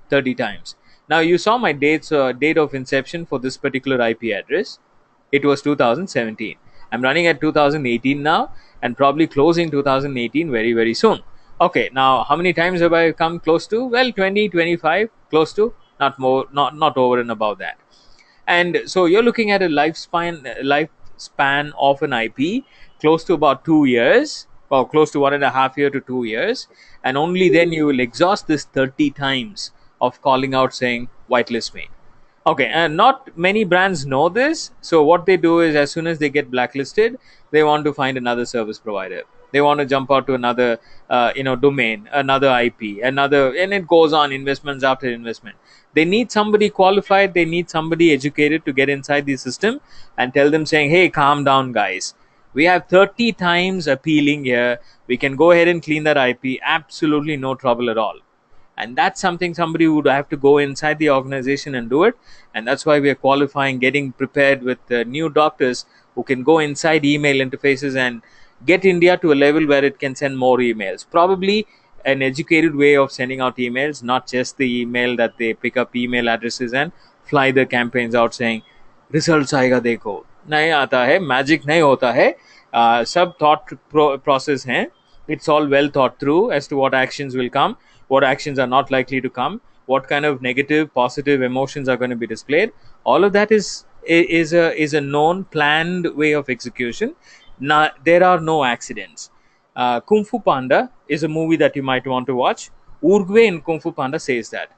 30 times. Now you saw my date of inception for this particular IP address. It was 2017. I'm running at 2018 now, and probably closing 2018 very very soon. Okay, now how many times have I come close to? Well, 20, 25, close to, not more, not over and above that. And so you're looking at a lifespan of an IP close to about 2 years, or close to 1.5 year to 2 years, and only then you will exhaust this 30 times of calling out saying whitelist me. Okay, and not many brands know this. So what they do is, as soon as they get blacklisted, they want to find another service provider. They want to jump out to another, domain, another IP, another, and it goes on, investments after investment. They need somebody qualified. They need somebody educated to get inside the system and tell them, saying, "Hey, calm down, guys. We have 30 times appealing here. We can go ahead and clean that IP. Absolutely no trouble at all." And that's something somebody would have to go inside the organization and do it. And that's why we are qualifying, getting prepared with new doctors who can go inside email interfaces and get India to a level where it can send more emails, probably an educated way of sending out emails, not just the email that they pick up email addresses and fly the campaigns out saying results आएगा देखो, नहीं आता है, magic नहीं होता है. सब thought process हैं. It's all well thought through as to what actions will come, what actions are not likely to come, what kind of negative positive emotions are going to be displayed. All of that is a known planned way of execution. Now there are no accidents. Kung Fu Panda is a movie that you might want to watch. Urgwe in Kung Fu Panda says that,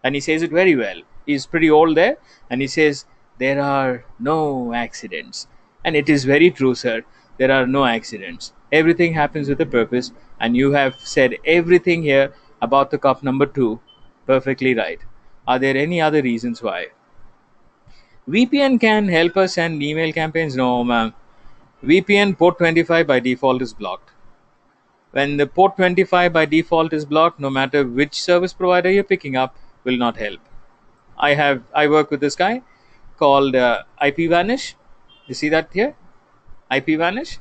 and he says it very well. He's pretty old there, and he says there are no accidents. And it is very true, sir. There are no accidents. Everything happens with a purpose, and you have said everything here about the cup number two perfectly right. Are there any other reasons why? VPN can help us send email campaigns? No, ma'am. VPN port 25 by default is blocked. When the port 25 by default is blocked, no matter which service provider you're picking up, will not help. I work with this guy called IP Vanish. You see that here? IP Vanish.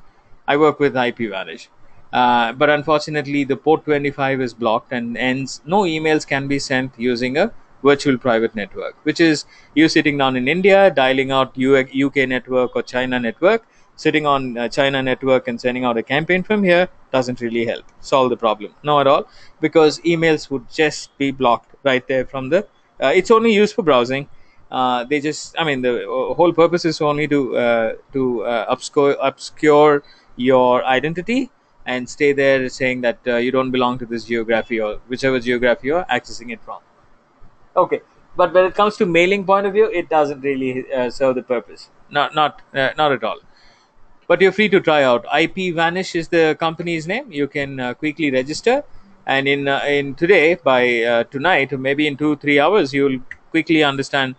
I work with IP Vanish. But unfortunately, the port 25 is blocked, and ends no emails can be sent using a virtual private network, which is you sitting down in India, dialing out UK network or China network, sitting on China network and sending out a campaign from here doesn't really help solve the problem. No, at all, because emails would just be blocked right there from the. It's only used for browsing. They just, I mean, the whole purpose is only to obscure your identity and stay there saying that you don't belong to this geography or whichever geography you're accessing it from. Okay, but when it comes to mailing point of view, it doesn't really serve the purpose. Not at all. But you're free to try out. IP Vanish is the company's name. You can quickly register, and in today, by tonight, or maybe in 2 3 hours, you'll quickly understand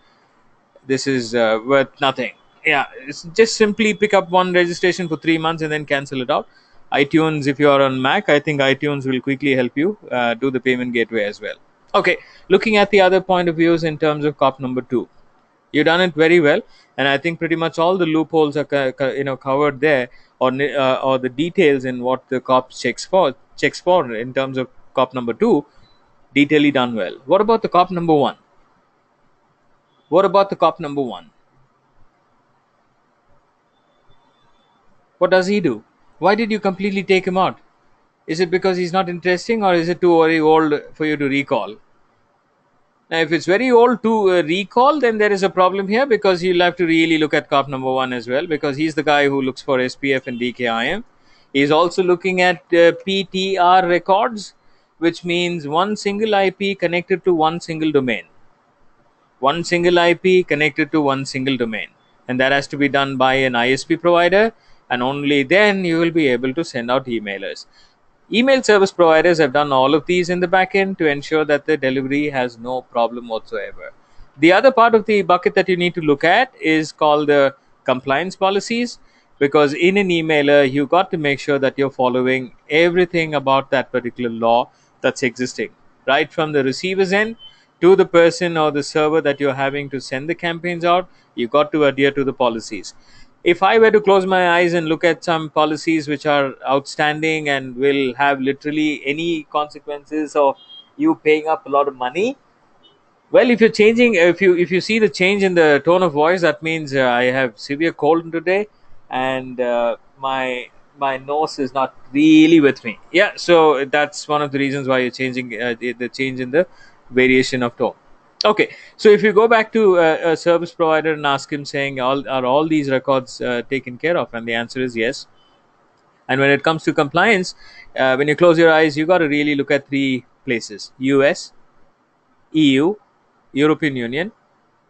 this is worth nothing. Yeah, it's just simply pick up one registration for 3 months and then cancel it out. iTunes, if you are on Mac, I think iTunes will quickly help you do the payment gateway as well. Okay, looking at the other point of views in terms of cop number two, you've done it very well, and I think pretty much all the loopholes are covered there, or the details in what the cop checks for in terms of cop number two, detailedly done well. What about the cop number one? What about the cop number one? What does he do? Why did you completely take him out? Is it because he's not interesting, or is it too very old for you to recall? Now, if it's very old to recall, then there is a problem here, because you'll have to really look at cop number one as well, because he's the guy who looks for SPF and DKIM. He's also looking at PTR records, which means one single IP connected to one single domain. One single IP connected to one single domain, and that has to be done by an ISP provider, and only then you will be able to send out emailers. Email service providers have done all of these in the backend to ensure that the delivery has no problem whatsoever. The other part of the bucket that you need to look at is called the compliance policies, because in an emailer, you got to make sure that you're following everything about that particular law that's existing, right from the receiver's end to the person or the server that you're having to send the campaigns out. You got to adhere to the policies. If I were to close my eyes and look at some policies which are outstanding and will have literally any consequences of you paying up a lot of money, well, if you're changing, if you see the change in the tone of voice, that means I have severe cold today, and my nose is not really with me. Yeah, so that's one of the reasons why you're changing the change in the variation of tone. Okay, so if you go back to a service provider and ask him, saying, all these records taken care of? And the answer is yes. And when it comes to compliance, when you close your eyes, you got to really look at three places: US, EU, European Union,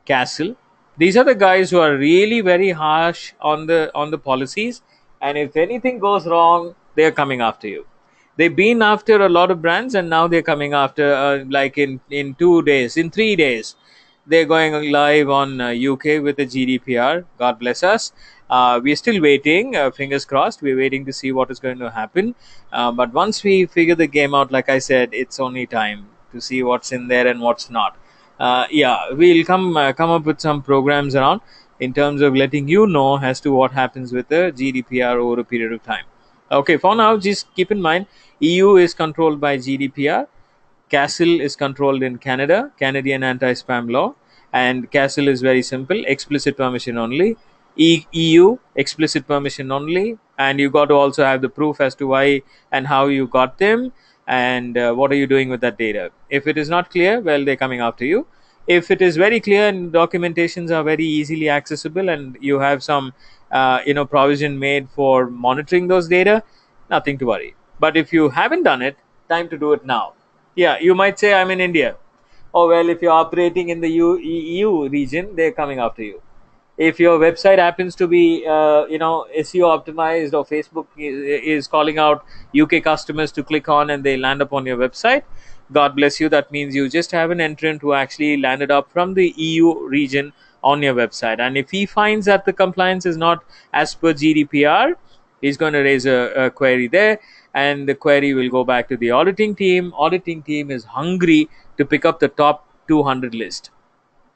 Castle. These are the guys who are really very harsh on the policies, and if anything goes wrong, they are coming after you. They've been after a lot of brands, and now they're coming after, like in 2 days, in 3 days, they're going live on UK with the GDPR. God bless us. We're still waiting. Fingers crossed. We're waiting to see what is going to happen. But once we figure the game out, like I said, it's only time to see what's in there and what's not. Yeah, we'll come up with some programs around in terms of letting you know as to what happens with the GDPR over a period of time. Okay, for now, just keep in mind, EU is controlled by GDPR. Castle is controlled in Canada, Canadian anti-spam law, and Castle is very simple: explicit permission only. EU, explicit permission only, and you got to also have the proof as to why and how you got them, and what are you doing with that data. If it is not clear, well, they're coming after you. If it is very clear and documentations are very easily accessible, and you have some provision made for monitoring those data, nothing to worry. But if you haven't done it, time to do it now. Yeah, you might say, I'm in India. Oh, well, if you're operating in the EU region, they're coming after you. If your website happens to be, SEO optimized, or Facebook is calling out UK customers to click on and they land up on your website, God bless you. That means you just have an entrant who actually landed up from the EU region on your website. And if he finds that the compliance is not as per GDPR, he's going to raise a query there, and the query will go back to the auditing team. Auditing team is hungry to pick up the top 200 list.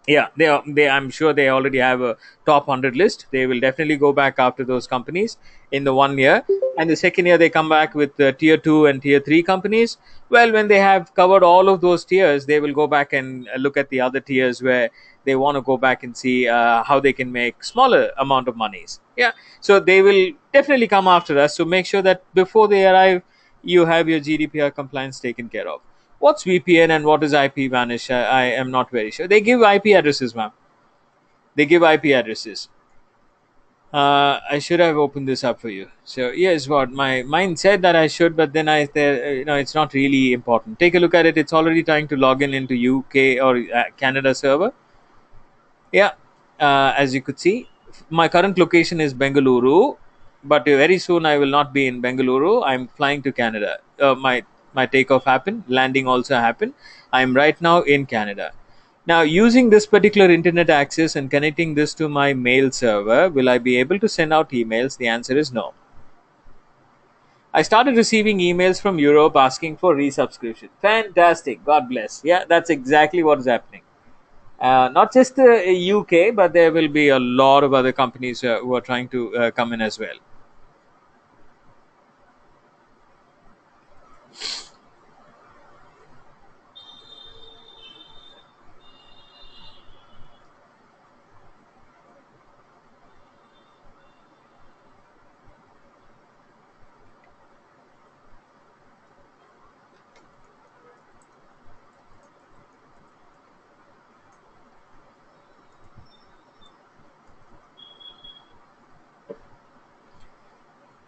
Yeah, they I'm sure they already have a top 100 list. They will definitely go back after those companies in the 1 year, and the second year they come back with tier 2 and tier 3 companies. Well, when they have covered all of those tiers, they will go back and look at the other tiers where they want to go back and see how they can make smaller amount of monies. Yeah, so they will definitely come after us. So make sure that before they arrive, you have your GDPR compliance taken care of. What's VPN and what is IP vanish? I am not very sure. They give IP addresses, ma'am. They give IP addresses. I should have opened this up for you. So yes, what my mind said that I should, but then it's not really important. Take a look at it. It's already trying to log in into UK or Canada server. Yeah, as you could see, my current location is Bengaluru, but very soon I will not be in Bengaluru. I'm flying to Canada. My takeoff happened, landing also happened. I'm right now in Canada. Now, using this particular internet access and connecting this to my mail server, will I be able to send out emails? The answer is no. I started receiving emails from Europe asking for resubscription. Fantastic. God bless. Yeah, that's exactly what is happening. Not just the UK, but there will be a lot of other companies who are trying to come in as well.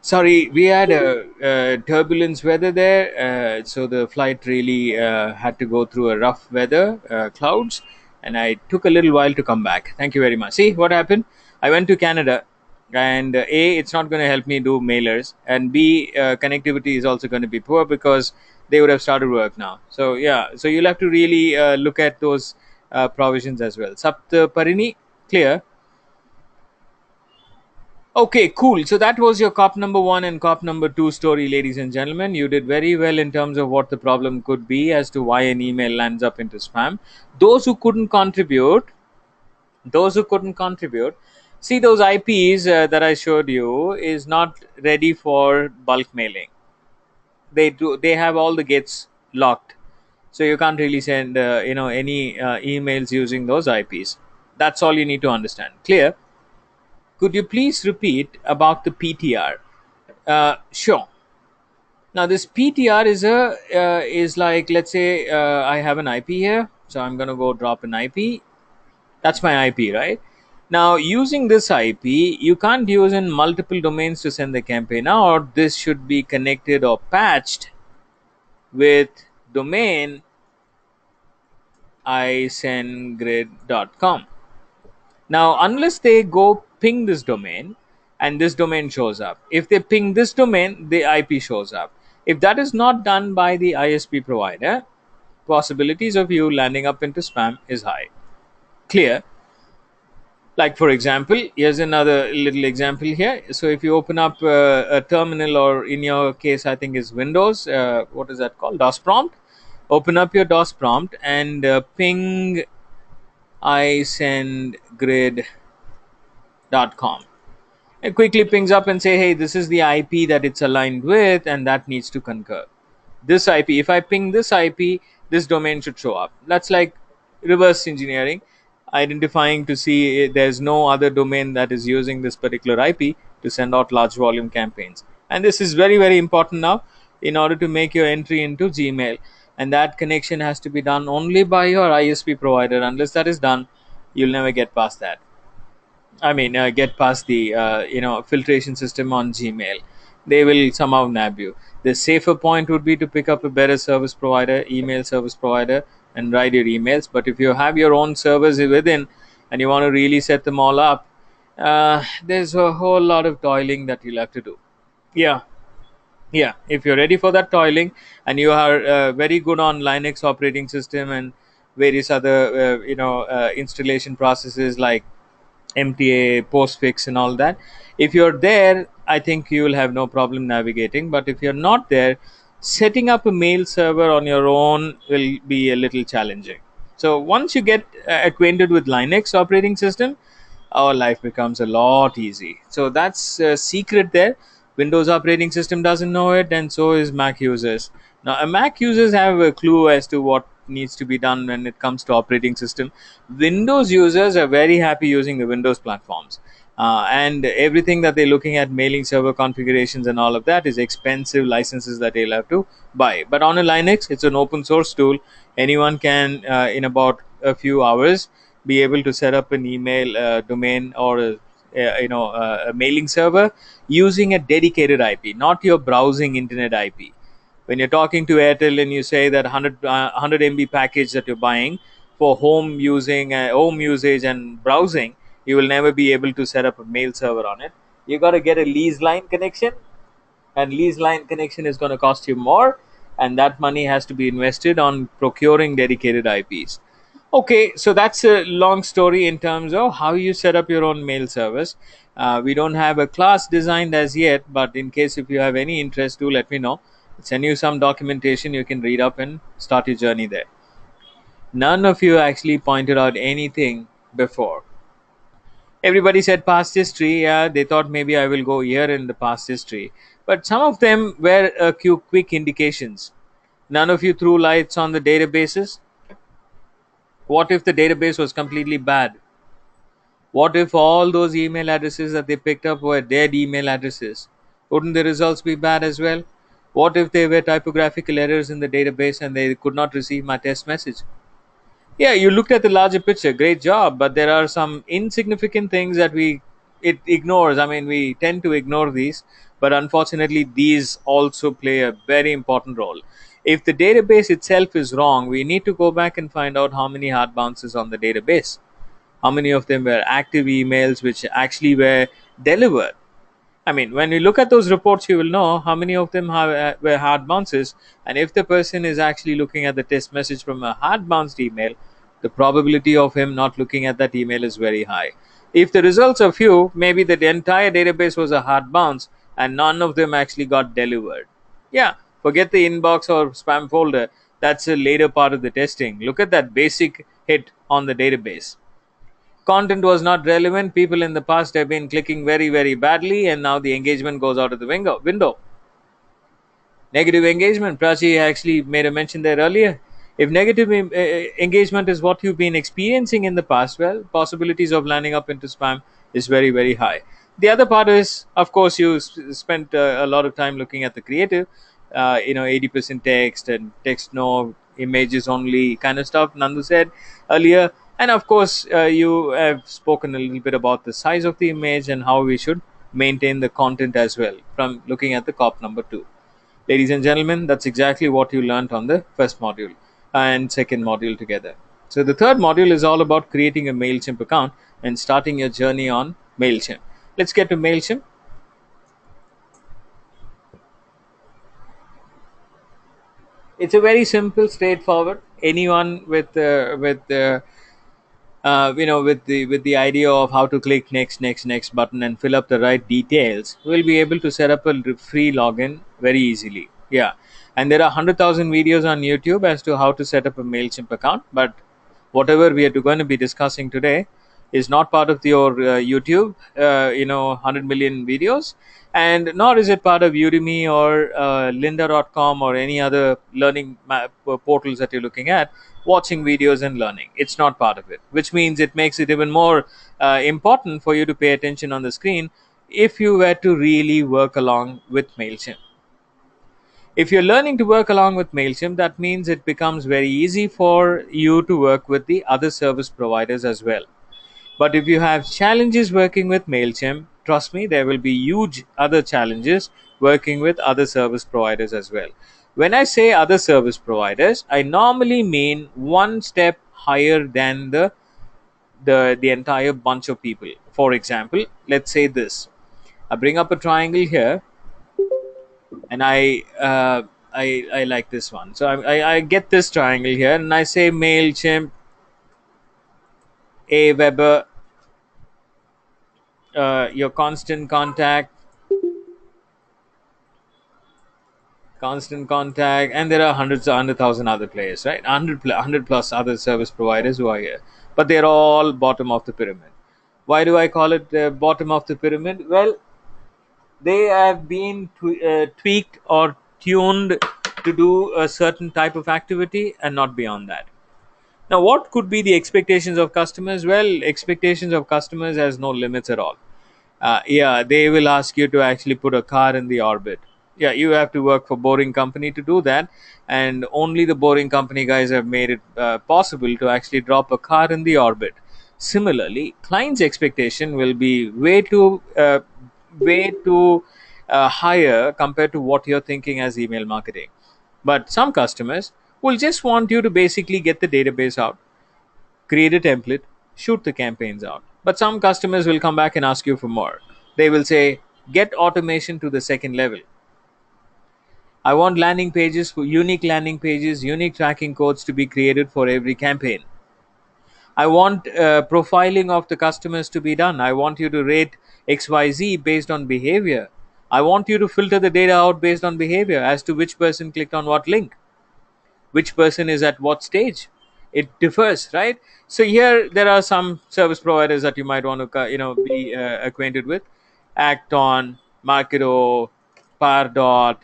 Sorry, we had a turbulence weather there, so the flight really had to go through a rough weather clouds, and I took a little while to come back. Thank you very much. See what happened? I went to Canada, and A, it's not going to help me do mailers, and B, connectivity is also going to be poor because they would have started work now. So yeah, so you'll have to really look at those provisions as well. Sapta Parini, clear. Okay, cool. So that was your cop number one and cop number two story, ladies and gentlemen. You did very well in terms of what the problem could be as to why an email lands up into spam. Those who couldn't contribute, those who couldn't contribute, see those IPs that I showed you is not ready for bulk mailing. They have all the gates locked, so you can't really send any emails using those IPs. That's all you need to understand. Clear? Could you please repeat about the PTR? Sure. Now this PTR is like, let's say I have an IP here, so I'm gonna go drop an IP. That's my IP, right? Now using this IP, you can't use in multiple domains to send the campaign out. This should be connected or patched with domain isendgrid.com. Now, unless they go ping this domain and this domain shows up, if they ping this domain, the IP shows up. If that is not done by the ISP provider, possibilities of you landing up into spam is high. Clear? Like, for example, here's another little example here. So if you open up a terminal, or in your case I think is Windows, what is that called, DOS prompt. Open up your DOS prompt and ping isendgrid.com. It quickly pings up and say, hey, this is the IP that it's aligned with, and that needs to concur. This IP, if I ping this IP, this domain should show up. That's like reverse engineering, identifying to see there's no other domain that is using this particular IP to send out large volume campaigns. And this is very, very important now in order to make your entry into Gmail. And that connection has to be done only by your ISP provider. Unless that is done, you'll never get past that. Get past the filtration system on Gmail. They will somehow nab you. The safer point would be to pick up a better service provider, email service provider, and write your emails. But if you have your own servers within and you want to really set them all up, there's a whole lot of toiling that you'll have to do. Yeah, yeah. If you're ready for that toiling and you are very good on Linux operating system and various other installation processes like MTA, postfix, and all that. If you're there, I think you will have no problem navigating. But if you're not there, setting up a mail server on your own will be a little challenging. So once you get acquainted with Linux operating system, our life becomes a lot easy. So that's a secret there. Windows operating system doesn't know it, and so is Mac users. Now, a Mac users have a clue as to what needs to be done when it comes to operating system. Windows users are very happy using the Windows platforms. And everything that they're looking at, mailing server configurations and all of that, is expensive licenses that they'll have to buy. But on a Linux, it's an open source tool. Anyone can, in about a few hours, be able to set up an email domain or a mailing server using a dedicated IP, not your browsing internet IP. When you're talking to Airtel and you say that 100 MB package that you're buying for home usage and browsing, you will never be able to set up a mail server on it. You got to get a lease line connection, and lease line connection is going to cost you more, and that money has to be invested on procuring dedicated IPs. Okay, so that's a long story in terms of how you set up your own mail service. We don't have a class designed as yet, but in case if you have any interest, do let me know. I'll send you some documentation you can read up and start your journey there. None of you actually pointed out anything before. Everybody said past history. Yeah, they thought maybe I will go here in the past history, but some of them were a few quick indications. None of you threw lights on the databases. What if the database was completely bad? What if all those email addresses that they picked up were dead email addresses? Wouldn't the results be bad as well? What if there were typographical errors in the database and they could not receive my test message? Yeah, you looked at the larger picture, great job, but there are some insignificant things that it ignores. We tend to ignore these, but unfortunately these also play a very important role. If the database itself is wrong, we need to go back and find out how many hard bounces on the database. How many of them were active emails which actually were delivered? When you look at those reports, you will know how many of them were hard bounces. And if the person is actually looking at the test message from a hard bounced email, the probability of him not looking at that email is very high. If the results are few, maybe the entire database was a hard bounce and none of them actually got delivered. Yeah, forget the inbox or spam folder. That's a later part of the testing. Look at that basic hit on the database. Content was not relevant. People in the past have been clicking very, very badly, and now the engagement goes out of the window. Negative engagement. Prachi actually made a mention there earlier. If negative engagement is what you've been experiencing in the past, well, possibilities of landing up into spam is very, very high. The other part is, of course, you spent a lot of time looking at the creative, 80% text and text no, images only kind of stuff, Nandu said earlier. And of course, you have spoken a little bit about the size of the image and how we should maintain the content as well from looking at the cop number two. Ladies and gentlemen, that's exactly what you learned on the first module and second module together. So, the third module is all about creating a MailChimp account and starting your journey on MailChimp. Let's get to MailChimp. It's a very simple, straightforward. Anyone with the idea of how to click next button and fill up the right details will be able to set up a free login very easily. Yeah, and there are 100,000 videos on YouTube as to how to set up a Mailchimp account. But whatever we are going to be discussing today is not part of your YouTube, 100 million videos, and nor is it part of Udemy or Lynda.com or any other learning portals that you're looking at, watching videos and learning. It's not part of it, which means it makes it even more important for you to pay attention on the screen if you were to really work along with MailChimp. If you're learning to work along with MailChimp, that means it becomes very easy for you to work with the other service providers as well. But if you have challenges working with MailChimp, trust me, there will be huge other challenges working with other service providers as well. When I say other service providers, I normally mean one step higher than the entire bunch of people. For example, let's say this. I bring up a triangle here, and I like this one. So I get this triangle here, and I say MailChimp, a Weber, your constant contact, and there are hundreds, 100,000 other players, right? 100 plus other service providers who are here, but they're all bottom of the pyramid. Why do I call it bottom of the pyramid? Well, they have been tweaked or tuned to do a certain type of activity and not beyond that. Now, what could be the expectations of customers? Well, expectations of customers has no limits at all. Yeah, they will ask you to actually put a car in the orbit. Yeah, you have to work for Boring Company to do that, and only the Boring Company guys have made it possible to actually drop a car in the orbit. Similarly, clients' expectation will be way too higher compared to what you're thinking as email marketing. But some customers will just want you to basically get the database out, create a template, shoot the campaigns out. But some customers will come back and ask you for more. They will say, get automation to the second level. I want landing pages, for unique landing pages, unique tracking codes to be created for every campaign. I want profiling of the customers to be done. I want you to rate XYZ based on behavior. I want you to filter the data out based on behavior as to which person clicked on what link, which person is at what stage. It differs, right? So here there are some service providers that you might want to be acquainted with: Acton, Marketo, Pardot,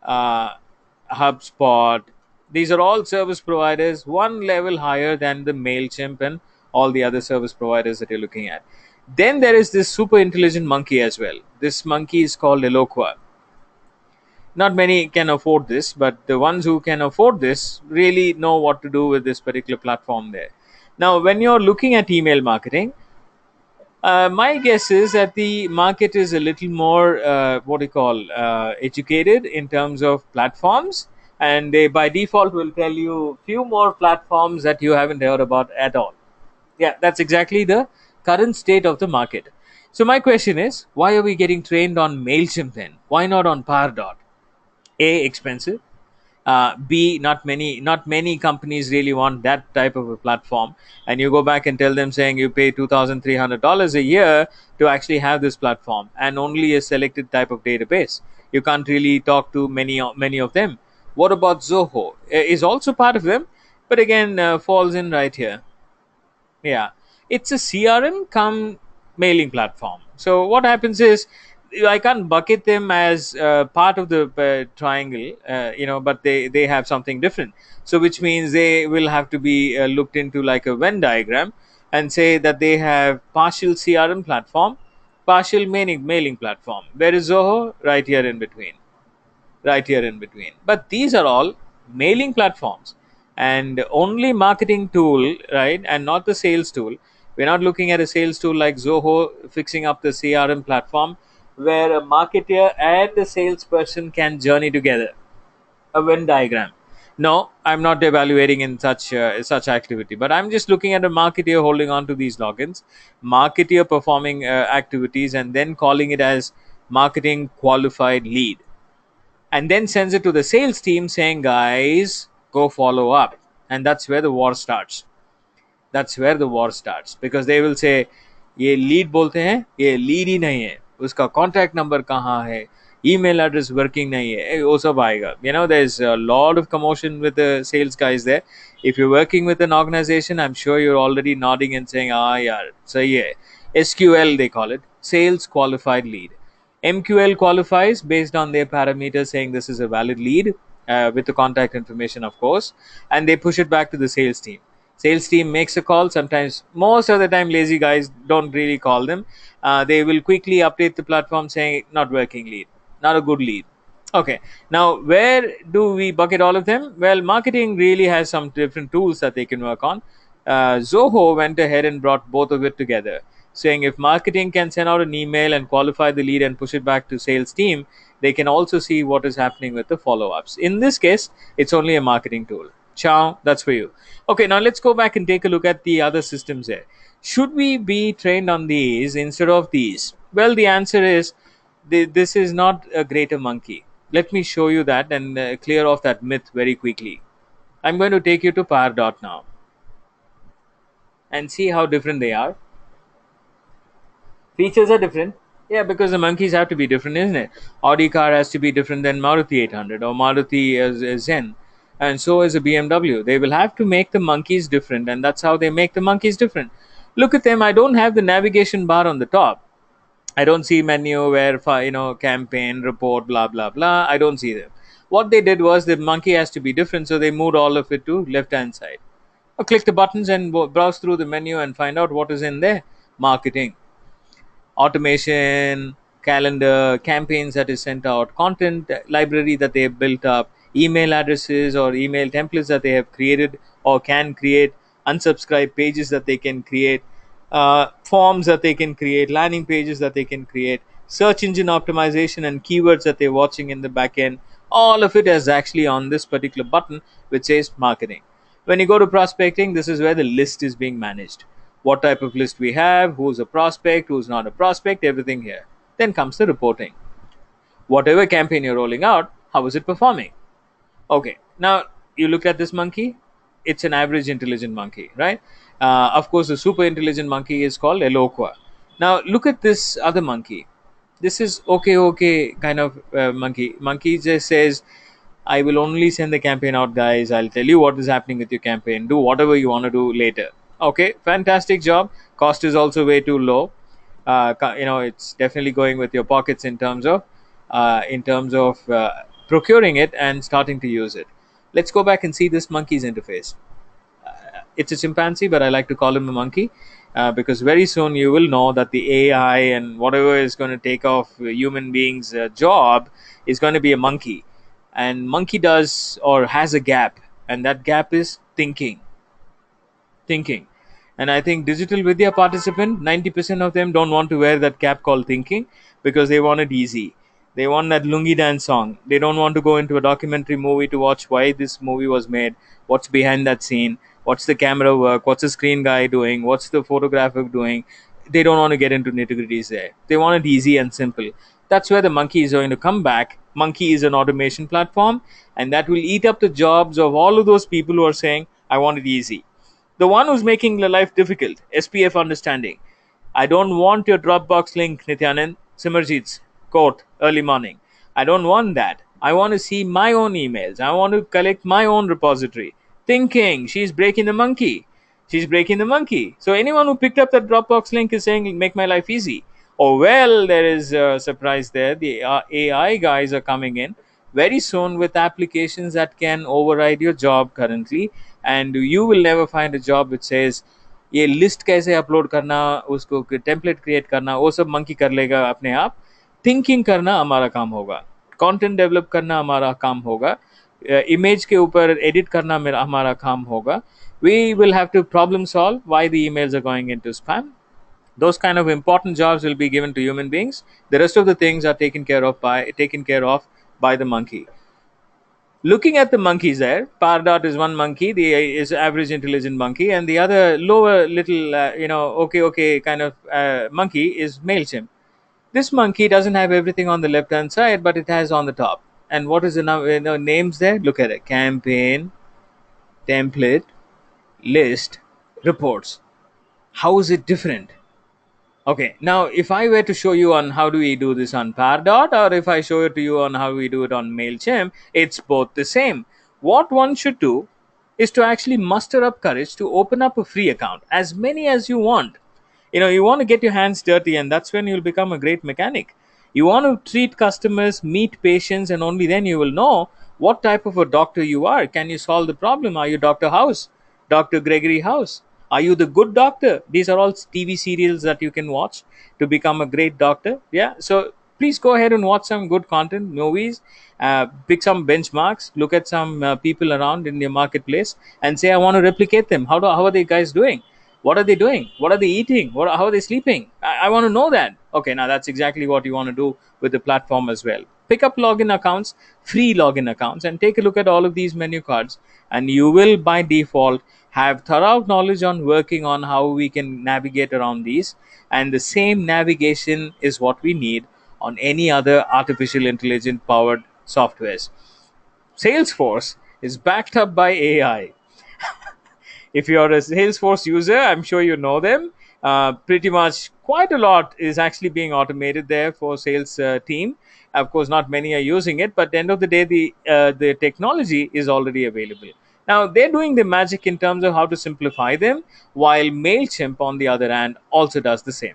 uh, HubSpot. These are all service providers one level higher than the MailChimp and all the other service providers that you're looking at. Then there is this super intelligent monkey as well. This monkey is called Eloqua. Not many can afford this, but the ones who can afford this really know what to do with this particular platform there. Now, when you're looking at email marketing, my guess is that the market is a little more what do you call educated in terms of platforms, and they by default will tell you few more platforms that you haven't heard about at all. Yeah, that's exactly the current state of the market. So my question is, why are we getting trained on Mailchimp then? Why not on Pardot? A, expensive. B, not many companies really want that type of a platform. And you go back and tell them saying you pay $2,300 a year to actually have this platform and only a selected type of database. You can't really talk to many of them. What about Zoho? Is also part of them, but again falls in right here. Yeah, it's a CRM come mailing platform. So what happens is, I can't bucket them as part of the triangle, but they have something different. So which means they will have to be looked into like a Venn diagram, and say that they have partial CRM platform, partial mailing platform. Where is Zoho? Right here in between, right here in between. But these are all mailing platforms and only marketing tool, right? And not the sales tool. We're not looking at a sales tool like Zoho fixing up the CRM platform where a marketer and the salesperson can journey together, a Venn diagram. No, I'm not evaluating in such activity, but I'm just looking at a marketer holding on to these logins, marketer performing activities, and then calling it as marketing qualified lead, and then sends it to the sales team saying, guys, go follow up. And that's where the war starts. That's where the war starts, because they will say ये lead बोलते हैं, ये lead ही नहीं है, उसका contact number कहाँ है, email address working nahi hai, वो सब आएगा. There's a lot of commotion with the sales guys there. If you're working with an organization, I'm sure you're already nodding and saying, yaar, sahi hai. SQL, they call it, sales qualified lead. MQL qualifies based on their parameters, saying this is a valid lead, with the contact information, of course, and they push it back to the sales team. Sales team makes a call. Sometimes, most of the time, lazy guys don't really call them. They will quickly update the platform saying not working lead, not a good lead. Okay, now where do we bucket all of them? Well, marketing really has some different tools that they can work on. Zoho went ahead and brought both of it together, saying if marketing can send out an email and qualify the lead and push it back to sales team, they can also see what is happening with the follow-ups. In this case, it's only a marketing tool. Ciao, that's for you. Okay, now let's go back and take a look at the other systems here. Should we be trained on these instead of these? Well, the answer is this is not a greater monkey. Let me show you that and clear off that myth very quickly. I'm going to take you to Pardot now and see how different they are. Features are different. Yeah, because the monkeys have to be different, isn't it? Audi car has to be different than Maruti 800 or Maruti Zen. And so is a BMW. They will have to make the monkeys different, and that's how they make the monkeys different. Look at them. I don't have the navigation bar on the top. I don't see menu where, campaign, report, blah, blah, blah. I don't see them. What they did was the monkey has to be different, so they moved all of it to left hand side. Or click the buttons and browse through the menu and find out what is in there. Marketing, automation, calendar, campaigns that is sent out, content library that they have built up, email addresses or email templates that they have created or can create, unsubscribe pages that they can create, forms that they can create, landing pages that they can create, search engine optimization and keywords that they're watching in the back end. All of it is actually on this particular button which says marketing. When you go to prospecting, this is where the list is being managed. What type of list we have, who's a prospect, who's not a prospect, everything here. Then comes the reporting. Whatever campaign you're rolling out, how is it performing? Okay, now you look at this monkey, it's an average intelligent monkey, right? Of course, the super intelligent monkey is called Eloqua. Now look at this other monkey. This is okay kind of monkey. Monkey just says, I will only send the campaign out, guys. I'll tell you what is happening with your campaign. Do whatever you want to do later. Okay, fantastic job. Cost is also way too low. It's definitely going with your pockets in terms of procuring it and starting to use it. Let's go back and see this monkey's interface. It's a chimpanzee, but I like to call him a monkey, because very soon you will know that the AI and whatever is going to take off human beings' job is going to be a monkey. And monkey does or has a gap, and that gap is thinking. And I think digital vidya participant, 90% of them don't want to wear that cap called thinking, because they want it easy. They want that lungi dance song. They don't want to go into a documentary movie to watch why this movie was made, what's behind that scene, what's the camera work, what's the screen guy doing, what's the photographer doing. They don't want to get into nitty-gritties there. They want it easy and simple. That's where the monkey is going to come back. Monkey is an automation platform, and that will eat up the jobs of all of those people who are saying, I want it easy. The one who's making the life difficult, SPF understanding. I don't want your Dropbox link, Nityanand. Simarjeet's quote, early morning. I don't want that. I want to see my own emails. I want to collect my own repository. Thinking, she's breaking the monkey. She's breaking the monkey. So anyone who picked up that Dropbox link is saying, make my life easy. Oh, well, there is a surprise there. The AI guys are coming in very soon with applications that can override your job currently, and you will never find a job which says ये list कैसे upload करना, उसको template create करना, वो सब monkey कर लेगा अपने आप. थिंकिंग करना हमारा काम होगा, कंटेंट डेवलप करना हमारा काम होगा, इमेज के ऊपर एडिट करना मेरा हमारा काम होगा. We will have to problem solve why the emails are going into spam. Those kind of important jobs will be given to human beings. The rest of the things are taken care of by the monkey. Looking at the monkeys there, Pardot is one monkey, the is average intelligent monkey, and the other lower little, okay, kind of monkey is Mailchimp. This monkey doesn't have everything on the left hand side, but it has on the top. And what is the names there? Look at it: campaign, template, list, reports. How is it different? Okay, now if I were to show you on how do we do this on Pardot, or if I show it to you on how we do it on MailChimp, it's both the same. What one should do is to actually muster up courage to open up a free account, as many as you want. You want to get your hands dirty, and that's when you'll become a great mechanic. You want to treat customers, meet patients, and only then you will know what type of a doctor you are. Can you solve the problem? Are you Dr. House, Dr. Gregory House? Are you the good doctor? These are all TV serials that you can watch to become a great doctor. Yeah, so please go ahead and watch some good content, movies, pick some benchmarks, look at some people around in your marketplace, and say, I want to replicate them. How are they guys doing? What are they doing? What are they eating? How are they sleeping? I want to know that. Okay, now that's exactly what you want to do with the platform as well. Pick up login accounts, free login accounts, and take a look at all of these menu cards, and you will by default have thorough knowledge on working on how we can navigate around these. And the same navigation is what we need on any other artificial intelligence powered softwares. Salesforce is backed up by AI. If you're a Salesforce user, I'm sure you know them. Pretty much quite a lot is actually being automated there for sales team. Of course, not many are using it, but at the end of the day, the technology is already available. Now they're doing the magic in terms of how to simplify them, while Mailchimp on the other hand also does the same.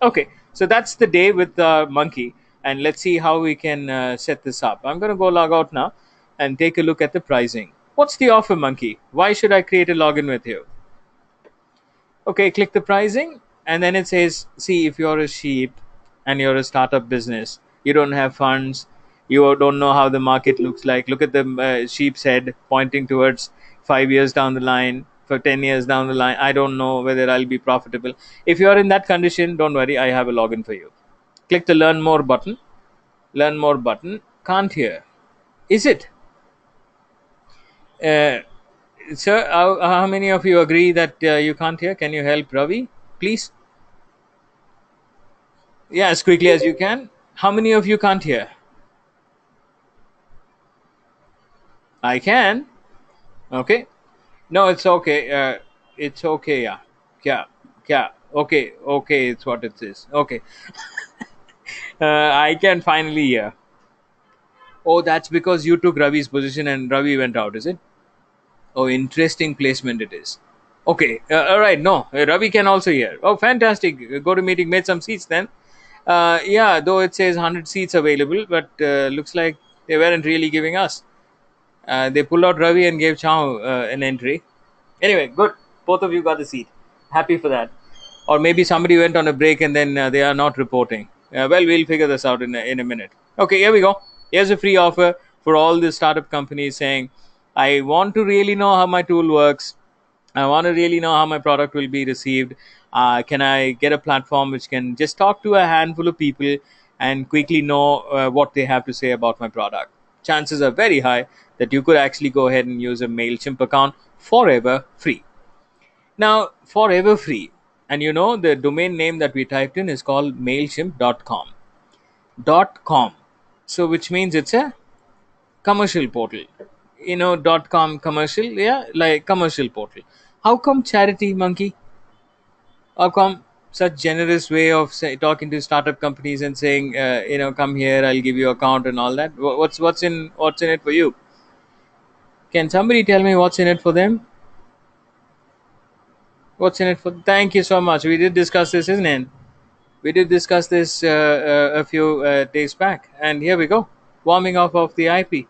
Okay, so that's the day with Monkey, and let's see how we can set this up. I'm going to go log out now and take a look at the pricing. What's the offer, Monkey? Why should I create a login with you? Okay, click the pricing, and then it says, see, if you're a sheep and you're a startup business, you don't have funds, you don't know how the market looks like. Look at the sheep's head pointing towards 5 years down the line, for 10 years down the line. I don't know whether I'll be profitable. If you're in that condition, don't worry, I have a login for you. Click the learn more button. Learn more button. Can't hear. Is it? Uh, Sir, how many of you agree that you can't hear? Can you help Ravi, please? Yeah, as quickly as you can. How many of you can't hear? I can. Okay. No, it's okay. It's okay. Yeah. Yeah. Yeah. Okay. Okay. It's what it is. Okay. I can finally hear. Oh, that's because you took Ravi's position and Ravi went out, is it? Oh, interesting placement it is. Okay, all right. No, Ravi can also hear. Oh, fantastic. Go to meeting, made some seats then. Yeah, though it says 100 seats available, but looks like they weren't really giving us. They pulled out Ravi and gave Chow an entry. Anyway, good. Both of you got the seat. Happy for that. Or maybe somebody went on a break and then they are not reporting. Well, we'll figure this out in a minute. Okay, here we go. Here's a free offer for all the startup companies saying, I want to really know how my tool works. I want to really know how my product will be received. Can I get a platform which can just talk to a handful of people and quickly know what they have to say about my product? Chances are very high that you could actually go ahead and use a MailChimp account forever free. Now, forever free. And the domain name that we typed in is called MailChimp.com. .com. So, which means it's a commercial portal. .com commercial, yeah, like commercial portal. How come charity monkey? How come such generous way of talking to startup companies and saying, come here, I'll give you account and all that? What's in it for you? Can somebody tell me what's in it for them? What's in it for? Thank you so much. We did discuss this, isn't it? We did discuss this a few days back, and here we go. Warming up of the IP.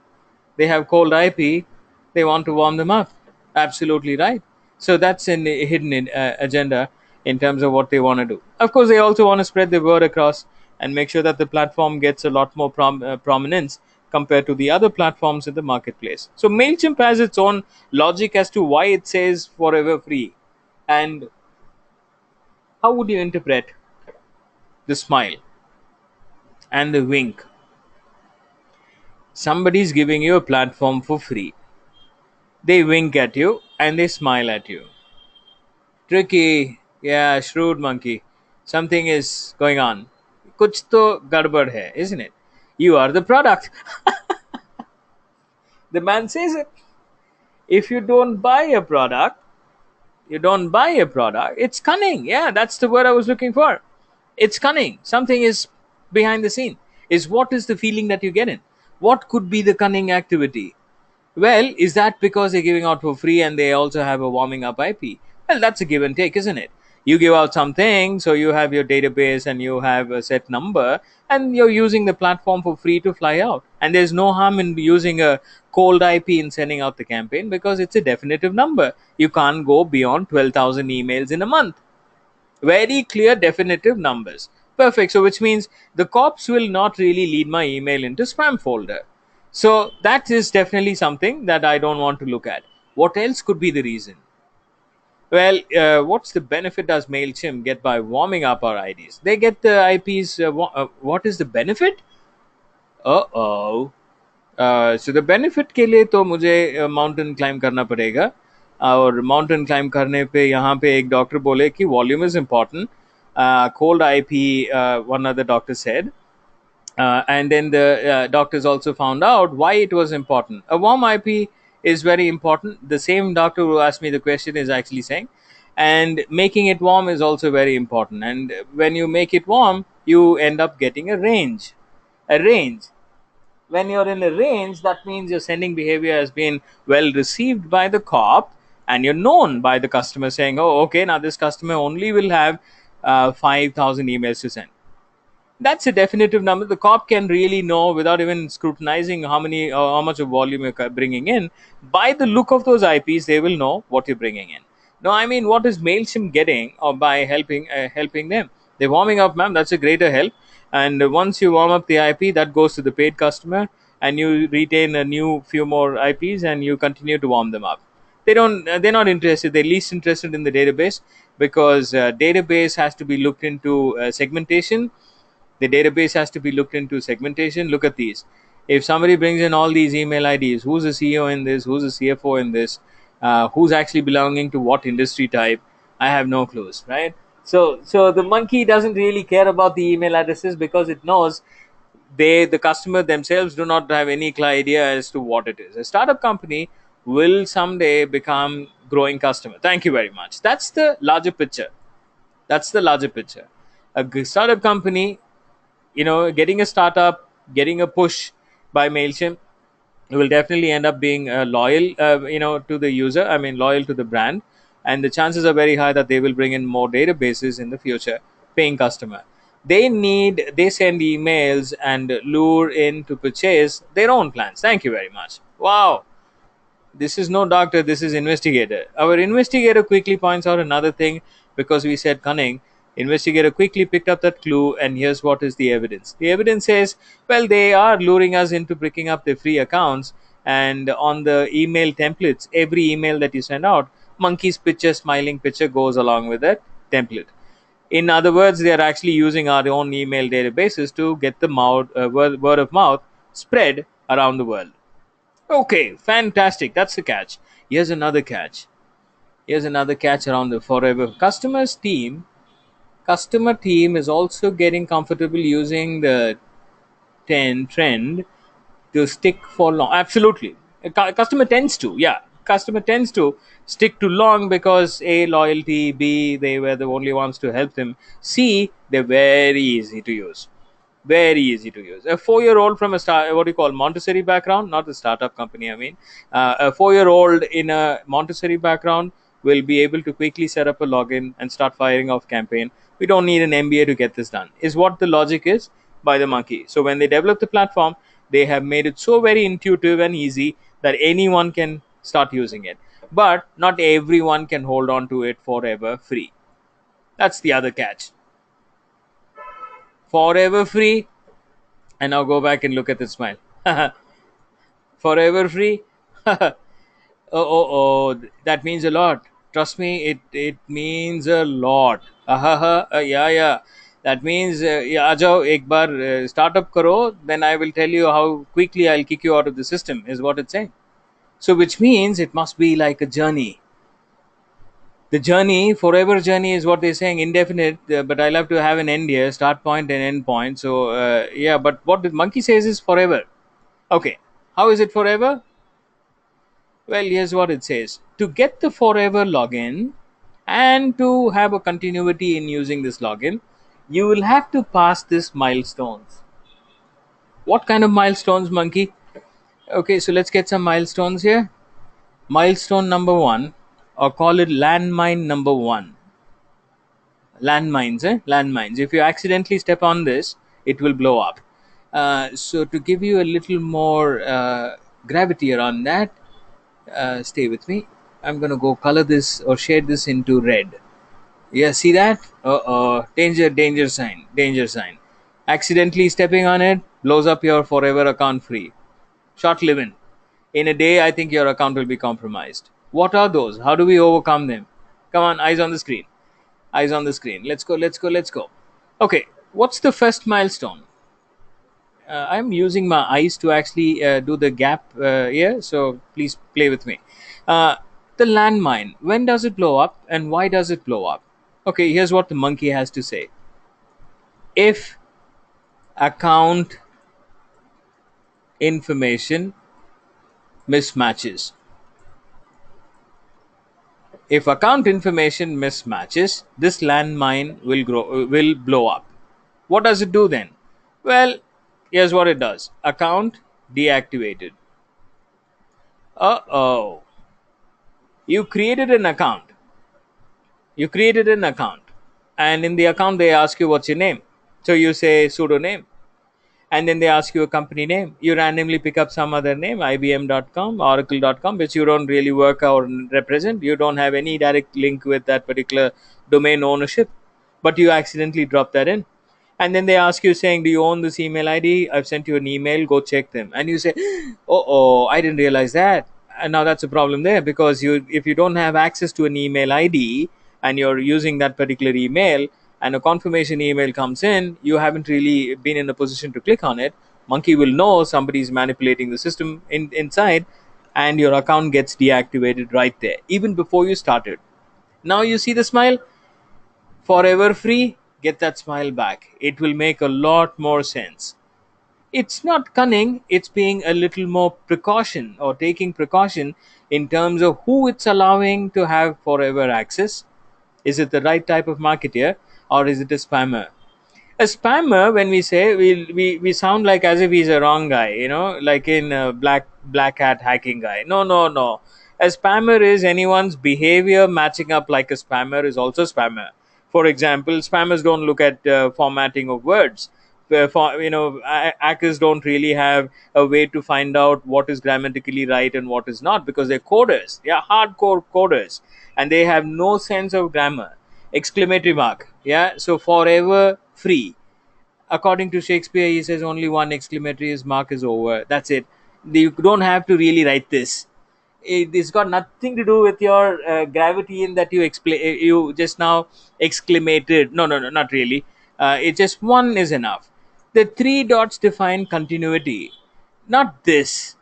They have cold IP. They want to warm them up. Absolutely right. So that's an hidden agenda in terms of what they want to do. Of course, they also want to spread the word across and make sure that the platform gets a lot more prominence compared to the other platforms in the marketplace. So Mailchimp has its own logic as to why it says forever free. And how would you interpret the smile and the wink? Somebody's giving you a platform for free. They wink at you and they smile at you. Tricky. Yeah, shrewd monkey. Something is going on. Kuch to gadbad hai, isn't it? You are the product. The man says it. If you don't buy a product, you don't buy a product. It's cunning. Yeah, that's the word I was looking for. It's cunning. Something is behind the scene. Is what is the feeling that you get in? What could be the cunning activity? Well, is that because they're giving out for free and they also have a warming up IP? Well, that's a give and take, isn't it? You give out something, so you have your database and you have a set number, and you're using the platform for free to fly out. And there's no harm in using a cold IP in sending out the campaign because it's a definitive number. You can't go beyond 12,000 emails in a month. Very clear, definitive numbers. Perfect. So, which means the cops will not really lead my email into spam folder. So, that is definitely something that I don't want to look at. What else could be the reason? Well, what's the benefit does MailChimp get by warming up our IDs? They get the IPs. What is the benefit? Oh. So the benefit के लिए तो मुझे mountain climb करना पड़ेगा. और mountain climb करने पे यहाँ पे एक डॉक्टर बोले कि volume is important. Cold IP, one other doctor said. And then the doctors also found out why it was important. A warm IP is very important. The same doctor who asked me the question is actually saying, and making it warm is also very important. And when you make it warm, you end up getting a range. A range. When you're in a range, that means your sending behavior has been well received by the cop, and you're known by the customer saying, oh, okay, now this customer only will have 5,000 emails to send. That's a definitive number. The cop can really know without even scrutinizing how much of volume you're bringing in. By the look of those IPs, they will know what you're bringing in. No, I mean, what is Mailchimp getting or by helping them? They're warming up, ma'am. That's a greater help. And once you warm up the IP, that goes to the paid customer, and you retain a new few more IPs, and you continue to warm them up. They don't. They're not interested. They're least interested in the database because database has to be looked into segmentation. The database has to be looked into segmentation. Look at these. If somebody brings in all these email IDs, who's the CEO in this, who's the CFO in this, who's actually belonging to what industry type, I have no clues, right? So the monkey doesn't really care about the email addresses because it knows the customer themselves do not have any clear idea as to what it is. A startup company will someday become growing customer. Thank you very much. That's the larger picture. That's the larger picture. A startup company, getting a startup, getting a push by Mailchimp, will definitely end up being loyal, to the user. I mean, loyal to the brand, and the chances are very high that they will bring in more databases in the future. Paying customer, they send emails and lure in to purchase their own plans. Thank you very much. Wow. This is no doctor, this is investigator. Our investigator quickly points out another thing because we said cunning. Investigator quickly picked up that clue, and here's what is the evidence. The evidence says, well, they are luring us into picking up the free accounts, and on the email templates, every email that you send out, monkey's picture, smiling picture goes along with that template. In other words, they are actually using our own email databases to get the word of mouth spread around the world. Okay, fantastic. That's the catch. Here's another catch. Here's another catch around the forever. Customer team is also getting comfortable using the 10 trend to stick for long. Absolutely. Customer tends to, yeah. Customer tends to stick to long because A, loyalty, B, they were the only ones to help them, C, they're very easy to use. Very easy to use. A 4-year-old from what do you call, Montessori background, not the startup company, I mean, a 4-year-old in a Montessori background will be able to quickly set up a login and start firing off campaign. We don't need an MBA to get this done, is what the logic is by the monkey. So when they develop the platform, they have made it so very intuitive and easy that anyone can start using it. But not everyone can hold on to it forever free. That's the other catch. Forever free. And now go back and look at the smile. Forever free. Oh, that means a lot. Trust me, it means a lot. Yeah. That means yeah, आ जाओ एक बार startup करो, then I will tell you how quickly I'll kick you out of the system, is what it's saying. So which means it must be like a journey. The journey, forever journey, is what they're saying, indefinite, but I'll have to have an end here, start point and end point. So yeah, but what the monkey says is forever. Okay, how is it forever? Well, here's what it says. To get the forever login and to have a continuity in using this login, you will have to pass this milestones. What kind of milestones, monkey? Okay, so let's get some milestones here. Milestone number one, or call it landmine number one. Landmines, landmines. If you accidentally step on this, it will blow up. So to give you a little more gravity around that, stay with me. I'm gonna go color this or shade this into red. Yeah, see that? Danger sign, danger sign. Accidentally stepping on it blows up your forever account free. Short living. In a day, I think your account will be compromised. What are those? How do we overcome them? Come on, eyes on the screen. Eyes on the screen. Let's go. Okay, what's the first milestone? I'm using my eyes to actually do the gap here, so please play with me. Uh, the landmine, when does it blow up and why does it blow up? Okay, here's what the monkey has to say. If account information mismatches, if account information mismatches, this landmine will blow up. What does it do then? Well, here's what it does. Account deactivated. Uh-oh. You created an account. You created an account. And in the account, they ask you what's your name. So you say pseudonym. And then they ask you a company name. You randomly pick up some other name, IBM.com, Oracle.com, which you don't really work or represent. You don't have any direct link with that particular domain ownership, but you accidentally drop that in. And then they ask you saying, do you own this email ID? I've sent you an email, go check them. And you say, oh, I didn't realize that. And now that's a problem there, because if you don't have access to an email ID and you're using that particular email, and a confirmation email comes in, you haven't really been in a position to click on it. Monkey will know somebody's manipulating the system inside, and your account gets deactivated right there, even before you started. Now you see the smile? Forever free, get that smile back. It will make a lot more sense. It's not cunning, it's being a little more precaution or taking precaution in terms of who it's allowing to have forever access. Is it the right type of marketer or is it a spammer? A spammer, when we say, we sound like as if he's a wrong guy, like in black hat hacking guy. No. A spammer is anyone's behavior matching up like a spammer is also spammer. For example, spammers don't look at formatting of words. Hackers don't really have a way to find out what is grammatically right and what is not, because they're coders. They are hardcore coders, and they have no sense of grammar. Exclamatory mark. Yeah, so forever free. According to Shakespeare, he says only one exclamatory mark is over. That's it. You don't have to really write this. It's got nothing to do with your gravity in that you just now exclamated. No, not really. It just one is enough. The three dots define continuity, not this.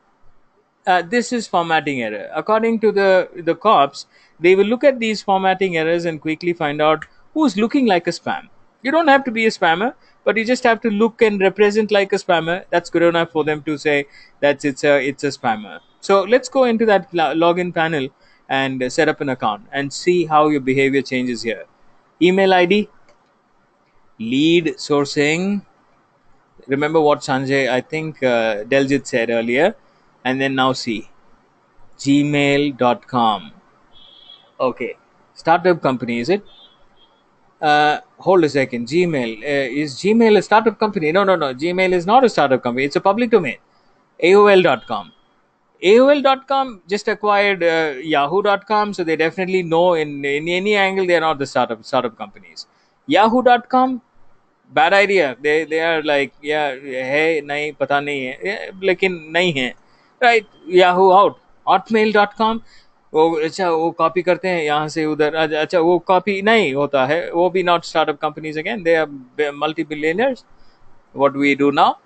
This is formatting error. According to the cops, they will look at these formatting errors and quickly find out who's looking like a spam. You don't have to be a spammer, but you just have to look and represent like a spammer. That's good enough for them to say that it's a spammer. So let's go into that login panel and set up an account and see how your behavior changes here. Email ID, lead sourcing. Remember what Sanjay, I think Deljit said earlier, and then now see gmail.com. Okay, startup company, is it? Hold a second. Gmail, is Gmail a startup company? No. Gmail is not a startup company. It's a public domain. AOL.com. AOL.com just acquired Yahoo.com, so they definitely know in any angle they are not the startup companies. Yahoo.com, bad idea. They are like, yeah, hey, nahi, pata nahi hai, yeah, लेकिन नहीं है, right? Yahoo out. Hotmail.com, वो अच्छा वो copy करते हैं यहाँ से उधर, अच्छा वो कॉपी नहीं होता है, वो भी not startup companies again, they are multi billionaires. What do we do now?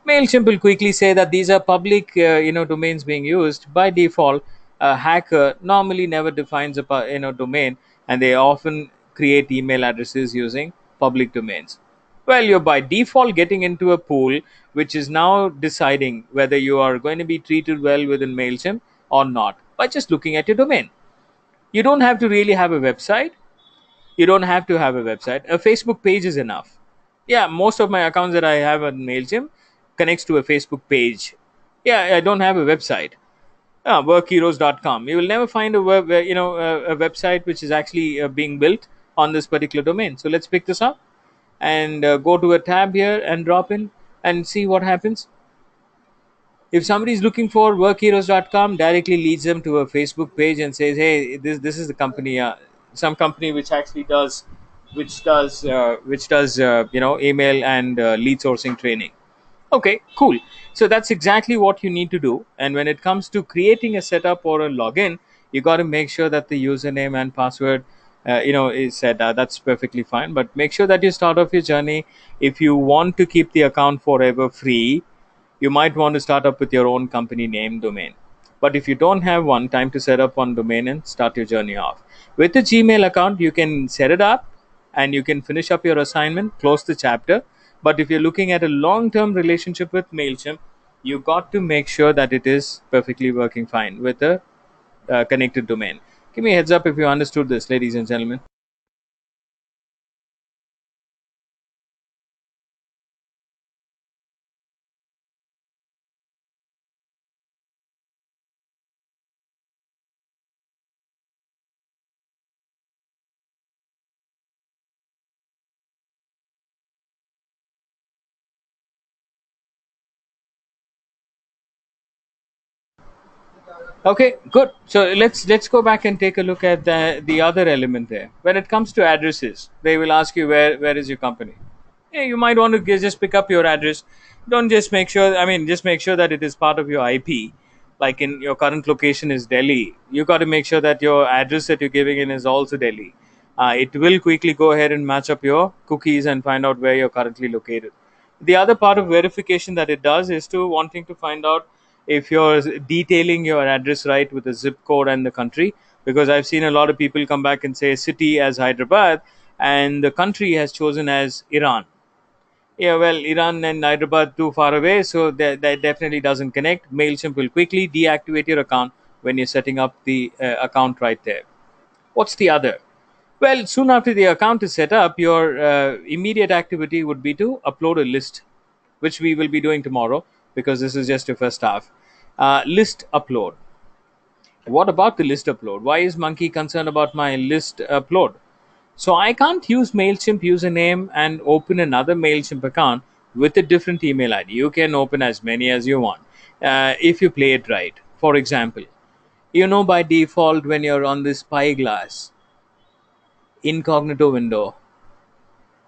Mailchimp will quickly say that these are public, domains being used by default. A hacker normally never defines a domain, and they often create email addresses using public domains. Well, you're by default getting into a pool which is now deciding whether you are going to be treated well within Mailchimp or not by just looking at your domain. You don't have to really have a website. You don't have to have a website. A Facebook page is enough. Yeah, most of my accounts that I have on Mailchimp connects to a Facebook page. Yeah, I don't have a website. Workheroes.com. You will never find a website which is actually being built on this particular domain. So let's pick this up and go to a tab here and drop in and see what happens. If somebody is looking for workheroes.com, directly leads them to a Facebook page and says, hey, this is the company, some company which actually does email and lead sourcing training. Okay, cool. So that's exactly what you need to do. And when it comes to creating a setup or a login, you got to make sure that the username and password is set. That's perfectly fine, but make sure that you start off your journey. If you want to keep the account forever free, you might want to start up with your own company name domain. But if you don't have one, time to set up one domain and start your journey off. With the Gmail account, you can set it up and you can finish up your assignment, close the chapter. But if you're looking at a long term relationship with MailChimp, you got to make sure that it is perfectly working fine with a connected domain. Give me a heads up if you understood this, ladies and gentlemen. Okay, good. So let's go back and take a look at the other element there. When it comes to addresses, they will ask you where is your company. Yeah, you might want to just pick up your address. Don't just make sure. I mean, just make sure that it is part of your IP. Like in your current location is Delhi, you got to make sure that your address that you're giving in is also Delhi. It will quickly go ahead and match up your cookies and find out where you're currently located. The other part of verification that it does is to wanting to find out if you're detailing your address right with the zip code and the country, because I've seen a lot of people come back and say city as Hyderabad and the country has chosen as Iran. Yeah, well, Iran and Hyderabad too far away, so that definitely doesn't connect. Mailchimp will quickly deactivate your account when you're setting up the account right there. What's the other? Well, soon after the account is set up, your immediate activity would be to upload a list, which we will be doing tomorrow because this is just your first half. List upload. What about the list upload? Why is Monkey concerned about my list upload? So I can't use MailChimp username and open another MailChimp account with a different email ID. You can open as many as you want if you play it right. For example, by default when you're on this spyglass incognito window,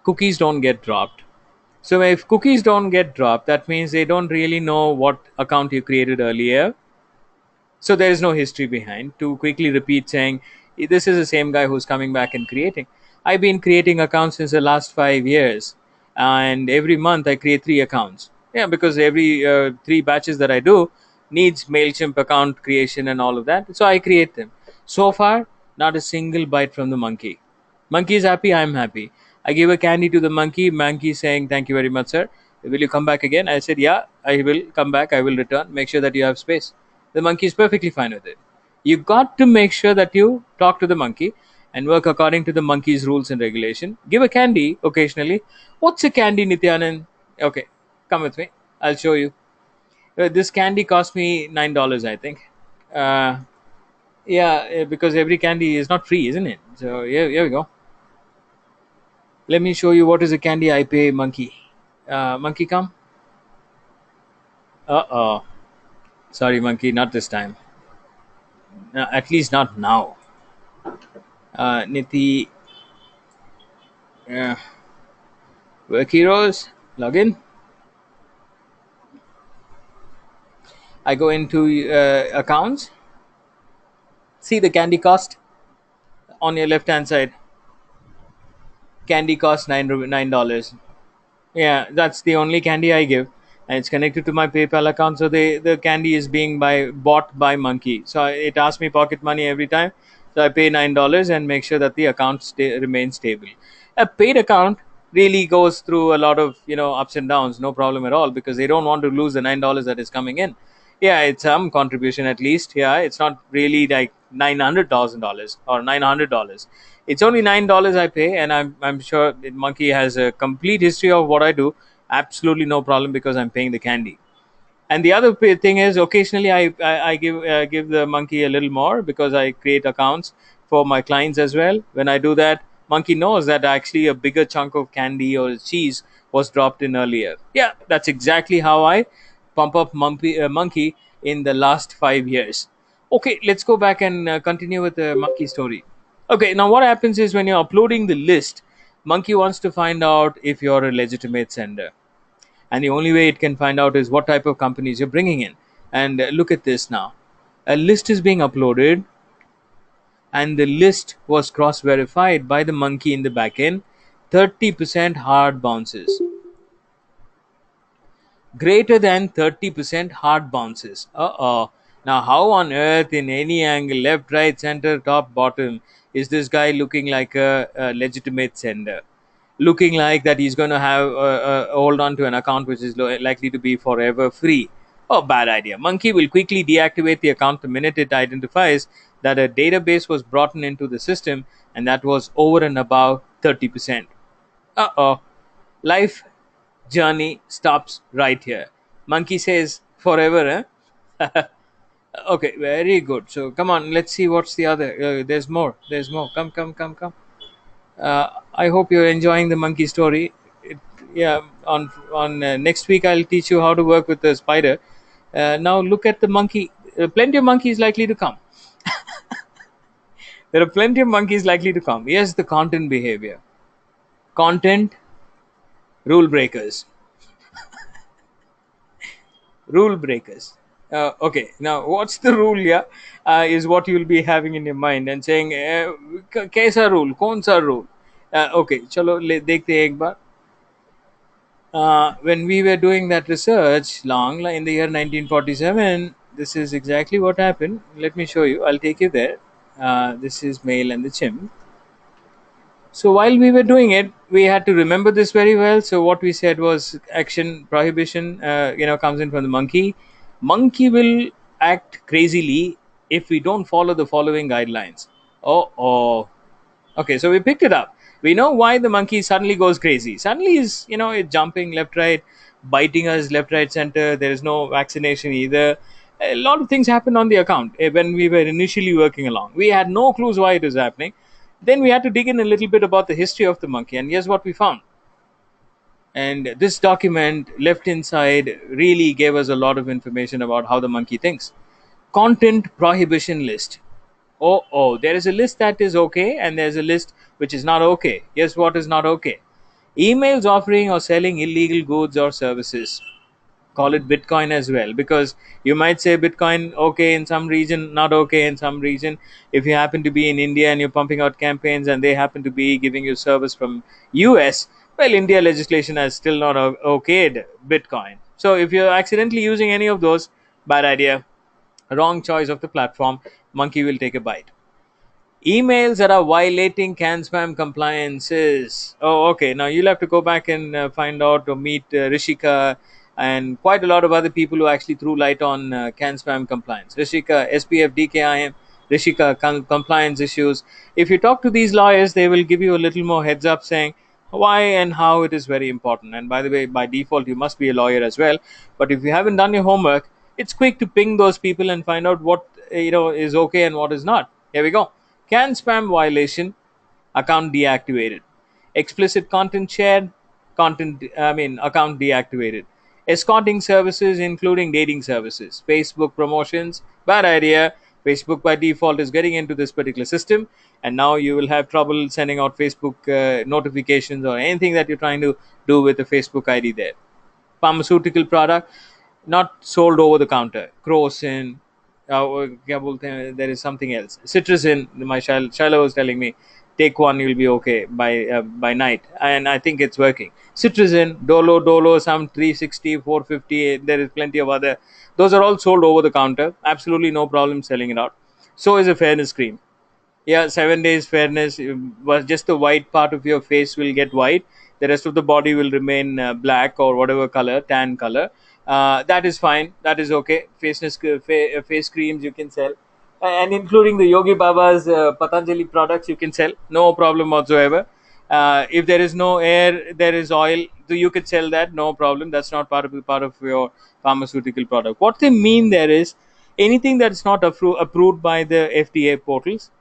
cookies don't get dropped. So if cookies don't get dropped, that means they don't really know what account you created earlier. So there is no history behind to quickly repeat saying, this is the same guy who's coming back and creating. I've been creating accounts since the last 5 years, and every month I create three accounts. Yeah, because every three batches that I do needs MailChimp account creation and all of that. So I create them. So far, not a single bite from the monkey. Monkey is happy, I'm happy. I gave a candy to the monkey. Monkey saying, thank you very much, sir. Will you come back again? I said, yeah, I will come back. I will return. Make sure that you have space. The monkey is perfectly fine with it. You got to make sure that you talk to the monkey and work according to the monkey's rules and regulation. Give a candy occasionally. What's a candy, Nityanand? Okay, come with me. I'll show you. This candy cost me $9, I think. Uh, yeah, because every candy is not free, isn't it? So yeah, here we go. Let me show you what is a candy I pay, monkey. Monkey, come. Uh oh. Sorry, monkey, not this time. At least not now. Nithy, uh, work heroes, login. I go into accounts, see the candy cost on your left hand side. Candy cost $9. Yeah, that's the only candy I give, and it's connected to my PayPal account. So the candy is being bought by Monkey. So it asks me pocket money every time. So I pay $9 and make sure that the account remains stable. A paid account really goes through a lot of ups and downs, no problem at all, because they don't want to lose the $9 that is coming in. Yeah, it's some contribution at least. Yeah, it's not really like $900,000 or $900. It's only $9 I pay, and I'm sure Monkey has a complete history of what I do. Absolutely no problem because I'm paying the candy. And the other thing is, occasionally I give the monkey a little more because I create accounts for my clients as well. When I do that, monkey knows that actually a bigger chunk of candy or cheese was dropped in earlier. Yeah, that's exactly how I pump up monkey in the last 5 years. Okay, let's go back and continue with the monkey story. Okay, now what happens is when you're uploading the list, monkey wants to find out if you're a legitimate sender, and the only way it can find out is what type of companies you're bringing in. And look at this now. A list is being uploaded, and the list was cross verified by the monkey in the backend. 30% hard bounces, greater than 30% hard bounces. Now, how on earth, in any angle, left, right, center, top, bottom, is this guy looking like a legitimate sender? Looking like that he's going to have hold on to an account which is likely to be forever free. Oh, bad idea. Monkey will quickly deactivate the account the minute it identifies that a database was brought into the system, and that was over and above 30%. Uh-oh. Life journey stops right here. Monkey says forever, eh? Okay, very good. So come on, let's see what's the other. There's more. There's more. Come, come, come, come. I hope you're enjoying the monkey story. Yeah, on next week I'll teach you how to work with the spider. Now look at the monkey. Plenty of monkeys likely to come. There are plenty of monkeys likely to come. Yes, the content behavior, content rule breakers, rule breakers. Okay, now what's the rule here? Is what you'll be having in your mind and saying, "Kaisa rule? Kaun sa rule?" Okay, chalo dekhte hain ek bar. When we were doing that research long in the year 1947, this is exactly what happened. Let me show you. I'll take you there. This is male and the chimp. So while we were doing it, we had to remember this very well. So what we said was action prohibition. Comes in from the monkey. Monkey will act crazily if we don't follow the following guidelines. Oh. Okay, so we picked it up. We know why the monkey suddenly goes crazy. Suddenly is it's jumping left, right, biting us left, right, center. There is no vaccination either. A lot of things happened on the account when we were initially working along. We had no clues why it was happening. Then we had to dig in a little bit about the history of the monkey, and here's what we found. And this document left inside really gave us a lot of information about how the monkey thinks. Content prohibition list. Oh, there is a list that is okay, and there's a list which is not okay. Guess what is not okay? Emails offering or selling illegal goods or services. Call it Bitcoin as well, because you might say Bitcoin okay in some region, not okay in some region. If you happen to be in India and you're pumping out campaigns and they happen to be giving you service from US, well, India legislation has still not okayed Bitcoin. So if you're accidentally using any of those, bad idea, wrong choice of the platform, monkey will take a bite. Emails that are violating can spam compliances. Oh, okay. Now you'll have to go back and find out or meet Rishika and quite a lot of other people who actually threw light on can spam compliance. Rishika, SPF, DKIM, Rishika compliance issues. If you talk to these lawyers, they will give you a little more heads up saying why and how it is very important. And by the way, by default, you must be a lawyer as well. But if you haven't done your homework, it's quick to ping those people and find out what is okay and what is not. Here we go. Can spam violation, account deactivated. Explicit content shared, account deactivated. Escorting services, including dating services. Facebook promotions, bad idea. Facebook by default is getting into this particular system, and now you will have trouble sending out Facebook notifications or anything that you're trying to do with the Facebook ID there. Pharmaceutical product, not sold over the counter. Crocin, क्या बोलते हैं, there is something else. Citizen, my Shiloh was telling me, take one, you'll be okay by night, and I think it's working. Citizen, Dolo, some 360, 450. There is plenty of other. Those are all sold over the counter. Absolutely no problem selling it out. So is a fairness cream. Yeah, 7 days fairness, was just the white part of your face will get white, the rest of the body will remain black or whatever color, tan color. That is fine, that is okay. Face creams you can sell, and including the Yogi Baba's Patanjali products you can sell, no problem whatsoever. If there is no air, there is oil, so you could sell that, no problem. That's not part of your pharmaceutical product. What they mean there is anything that is not approved by the FDA portals,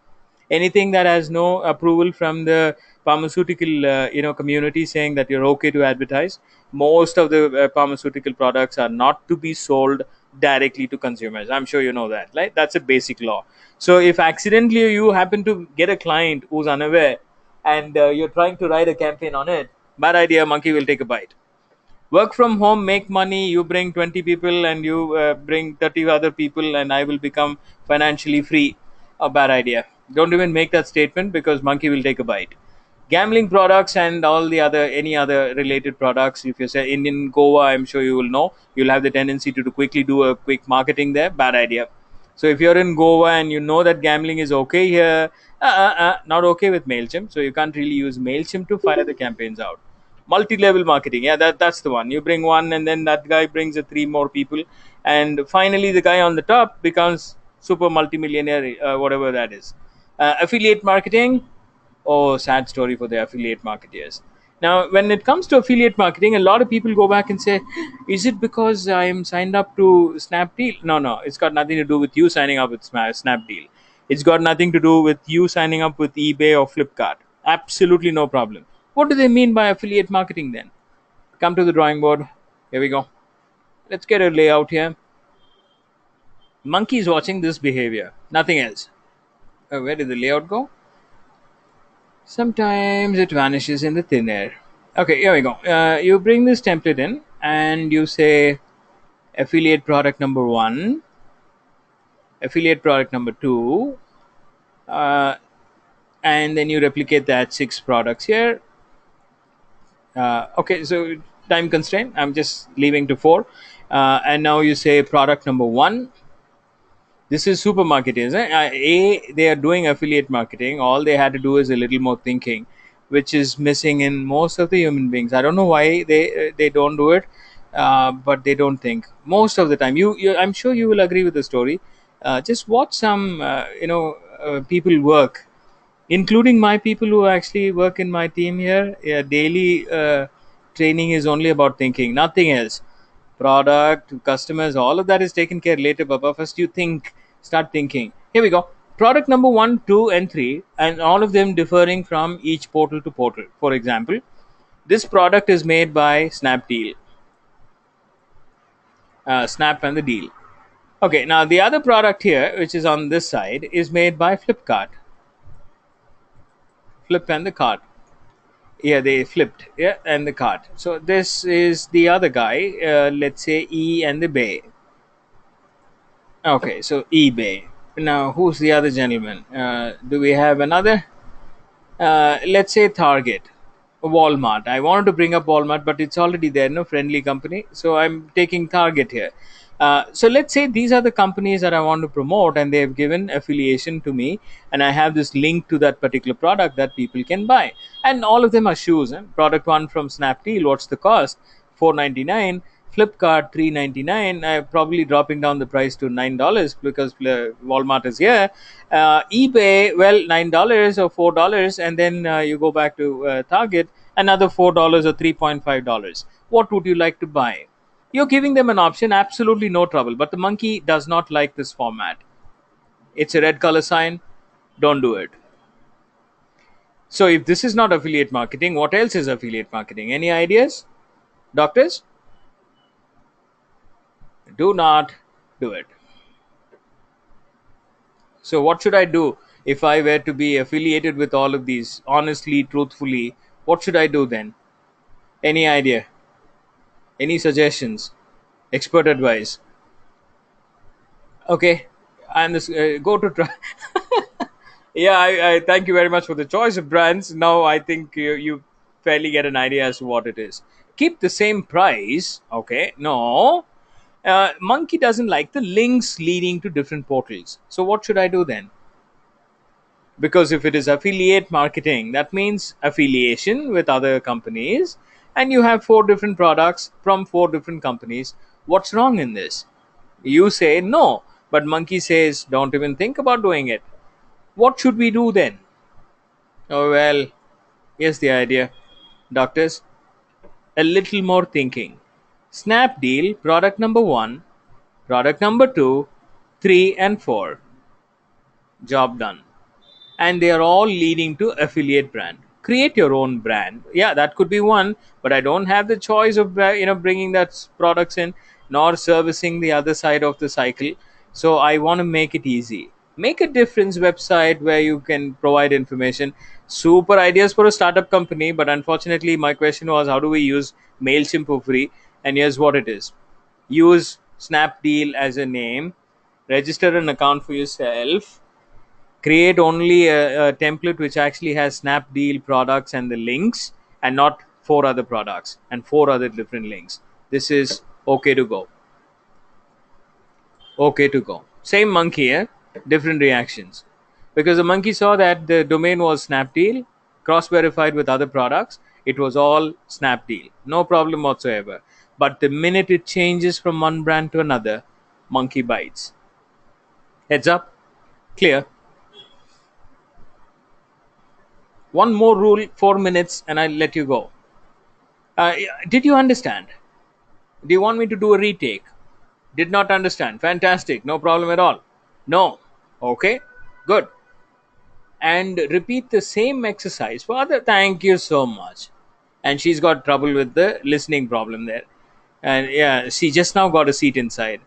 anything that has no approval from the pharmaceutical community saying that you're okay to advertise. Most of the pharmaceutical products are not to be sold directly to consumers. I'm sure you know that, right? That's a basic law. So if accidentally you happen to get a client who's unaware, and you're trying to write a campaign on it, bad idea, monkey will take a bite. Work from home, make money, you bring 20 people and you bring 30 other people, and I will become financially free. A bad idea. Don't even make that statement, because monkey will take a bite. Gambling products and all the other, any other related products, if you say in Goa, I'm sure you will know, you'll have the tendency to quickly do a quick marketing there. Bad idea. So if you're in Goa and you know that gambling is okay here, not okay with MailChimp, so you can't really use MailChimp to fire the campaigns out. Multi-level marketing, yeah, that's the one. You bring one, and then that guy brings three more people, and finally the guy on the top becomes super multimillionaire, whatever that is. Affiliate marketing, oh, sad story for the affiliate marketers. Now, when it comes to affiliate marketing, a lot of people go back and say, is it because I am signed up to Snapdeal? No, it's got nothing to do with you signing up with Snapdeal. It's got nothing to do with you signing up with eBay or Flipkart. Absolutely no problem. What do they mean by affiliate marketing then? Come to the drawing board. Here we go. Let's get a layout here. Monkey is watching this behavior, nothing else. Where did the layout go? Sometimes it vanishes in the thin air. Okay, here we go. You bring this template in and you say affiliate product number one, affiliate product number two, uh, and then you replicate that 6 products here. Okay, so time constraint, I'm just leaving to 4. And now you say product number one. This is supermarketers. They are doing affiliate marketing. All they had to do is a little more thinking, which is missing in most of the human beings. I don't know why they don't do it, but they don't think most of the time. I'm sure you will agree with the story. Just watch some people work, including my people who actually work in my team here. Yeah, daily training is only about thinking, nothing else. Product, customers, all of that is taken care later, Baba. First you think, start thinking. Here we go. Product number 1, 2 and 3, and all of them differing from each portal to portal. For example, this product is made by Snapdeal, Snap and the Deal. Okay, now the other product here, which is on this side, is made by Flipkart, Flip and the Cart. Yeah, they flipped, yeah, and the cart. So this is the other guy, let's say E and the Bay. Okay, so eBay. Now, who's the other gentleman? Do we have another? Let's say Target, Walmart. I wanted to bring up Walmart, but it's already there, no, friendly company. So I'm taking Target here. So let's say these are the companies that I want to promote, and they have given affiliation to me, and I have this link to that particular product that people can buy. And all of them are shoes. Product one from Snapdeal, what's the cost? $4.99. Flipkart $3.99, probably dropping down the price to $9 because Walmart is here. eBay, well, $9 or $4, and then you go back to Target, another $4 or $3.5. What would you like to buy? You're giving them an option, absolutely no trouble. But the monkey does not like this format. It's a red color sign. Don't do it. So if this is not affiliate marketing, what else is affiliate marketing? Any ideas, doctors? Do not do it. So, what should I do if I were to be affiliated with all of these? Honestly, truthfully, what should I do then? Any idea? Any suggestions? Expert advice? Okay, and this go to try. Yeah, I thank you very much for the choice of brands. Now I think you fairly get an idea as to what it is. Keep the same price. Okay, no. Monkey doesn't like the links leading to different portals. So what should I do then? Because if it is affiliate marketing, that means affiliation with other companies, and you have four different products from four different companies. What's wrong in this? You say no, but Monkey says don't even think about doing it. What should we do then? Oh, well, here's the idea, doctors. A little more thinking. Snapdeal, product number one, product number two, three, and four. Job done. And they are all leading to affiliate brand. Create your own brand. Yeah, that could be one, but I don't have the choice of bringing that products in, nor servicing the other side of the cycle. So I want to make it easy. Make a difference website where you can provide information. Super ideas for a startup company, but unfortunately, my question was how do we use Mailchimp for free? And here's what it is: use Snapdeal as a name, register an account for yourself, create only a template which actually has Snapdeal products and the links, and not four other products and four other different links. This is okay to go. Okay to go. Same monkey, eh? Different reactions. Because the monkey saw that the domain was Snapdeal, cross verified with other products, it was all Snapdeal. No problem whatsoever. But the minute it changes from one brand to another, monkey bites. Heads up, clear. One more rule, 4 minutes, and I'll let you go. Did you understand? Do you want me to do a retake? Did not understand. Fantastic. No problem at all. No. Okay. Good. And repeat the same exercise for other. Thank you so much. And she's got trouble with the listening problem there. And yeah, she just now got a seat inside.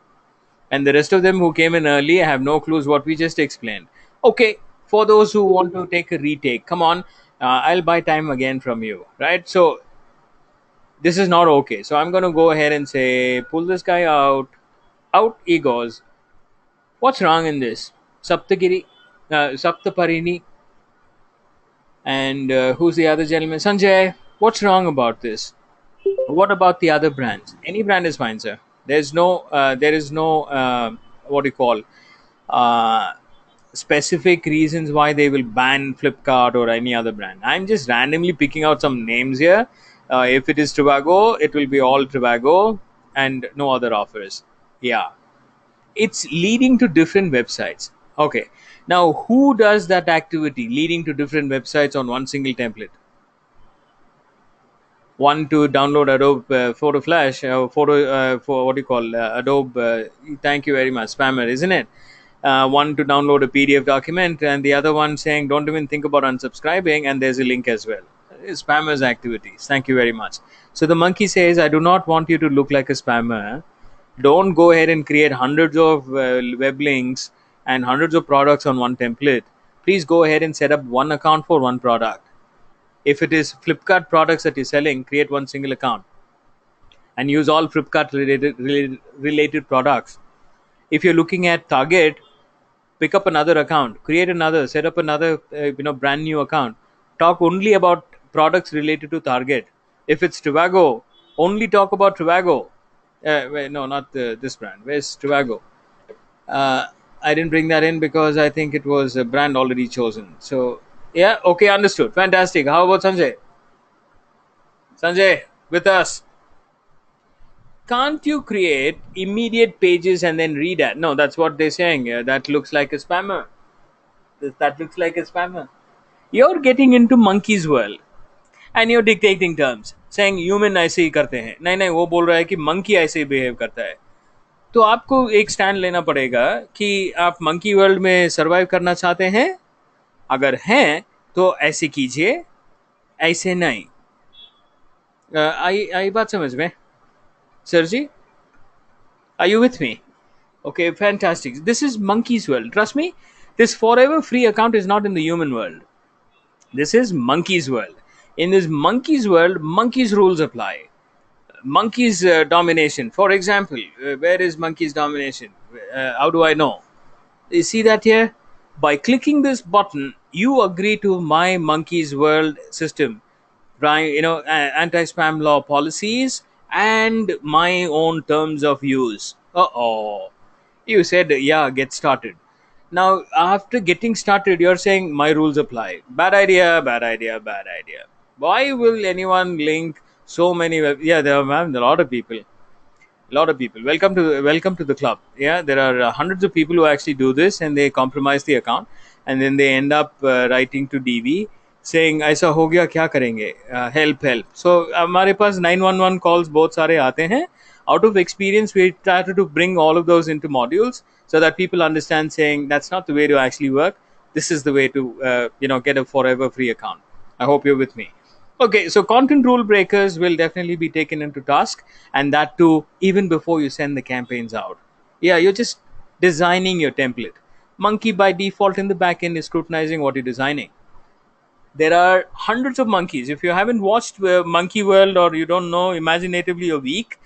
And the rest of them who came in early have no clues what we just explained. Okay. For those who want to take a retake, come on. I'll buy time again from you. Right. So this is not okay. So I'm going to go ahead and say, pull this guy out. Out he goes. What's wrong in this? Saptagiri, Saptaparini, and who's the other gentleman? Sanjay. What's wrong about this? What about the other brands? Any brand is fine, sir. There is no, what do you call, uh, specific reasons why they will ban Flipkart or any other brand. I'm just randomly picking out some names here. If it is Trivago, it will be all Trivago and no other offers. Yeah, it's leading to different websites. Okay, now who does that activity leading to different websites on one single template? One to download Adobe Photo Flash, photo for what do you call Adobe. Thank you very much, spammer, isn't it? One to download a PDF document, and the other one saying don't even think about unsubscribing, and there's a link as well. Spammers activities. Thank you very much. So the monkey says, I do not want you to look like a spammer. Don't go ahead and create hundreds of web links and hundreds of products on one template. Please go ahead and set up one account for one product. If it is Flipkart products that you're selling, create one single account and use all Flipkart related products. If you're looking at Target, pick up another account, create another, set up another brand new account. Talk only about products related to Target. If it's Trivago, only talk about Trivago. Wait, no, not this brand. Where's Trivago? uh, I didn't bring that in because I think it was a brand already chosen. So yeah, okay, understood. Fantastic. How about Sanjay? Sanjay, with us. Can't you create immediate pages and then read ad? No, that's what they're saying. That looks like a spammer. That looks like a spammer. You're getting into monkey's world and you're dictating terms, saying human ऐसे ही करते हैं. नहीं नहीं, वो बोल रहा है कि monkey ऐसे ही behave करता है. तो आपको एक स्टैंड लेना पड़ेगा कि आप मंकी वर्ल्ड में सरवाइव करना चाहते हैं. अगर हैं तो ऐसे कीजिए, ऐसे नहीं. आई आई बात समझ में, sir ji? Are you with me? Okay, fantastic. This is monkey's world. Trust me, this forever free account is not in the human world. This is monkey's world. In this monkey's world, monkey's rules apply. Monkey's domination. For example, where is monkey's domination? How do I know? You see that here? By clicking this button, you agree to my monkey's world system, right? Anti-spam law policies and my own terms of use. Oh, you said yeah, get started. Now after getting started, you're saying my rules apply. Bad idea, bad idea, bad idea. Why will anyone link so many yeah, there are a lot of people, welcome to the club. Yeah, there are hundreds of people who actually do this, and they compromise the account, and then they end up writing to DV saying ऐसा हो गया क्या करेंगे, help help. So हमारे पास 911 calls बहुत सारे आते हैं. Out of experience, we try to bring all of those into modules so that people understand, saying that's not the way to actually work. This is the way to get a forever free account. I hope you're with me. Okay, so content rule breakers will definitely be taken into task, and that too even before you send the campaigns out. Yeah, you're just designing your template. Monkey by default in the backend is scrutinizing what you're designing. There are hundreds of monkeys. If you haven't watched Monkey World, or you don't know imaginatively a week,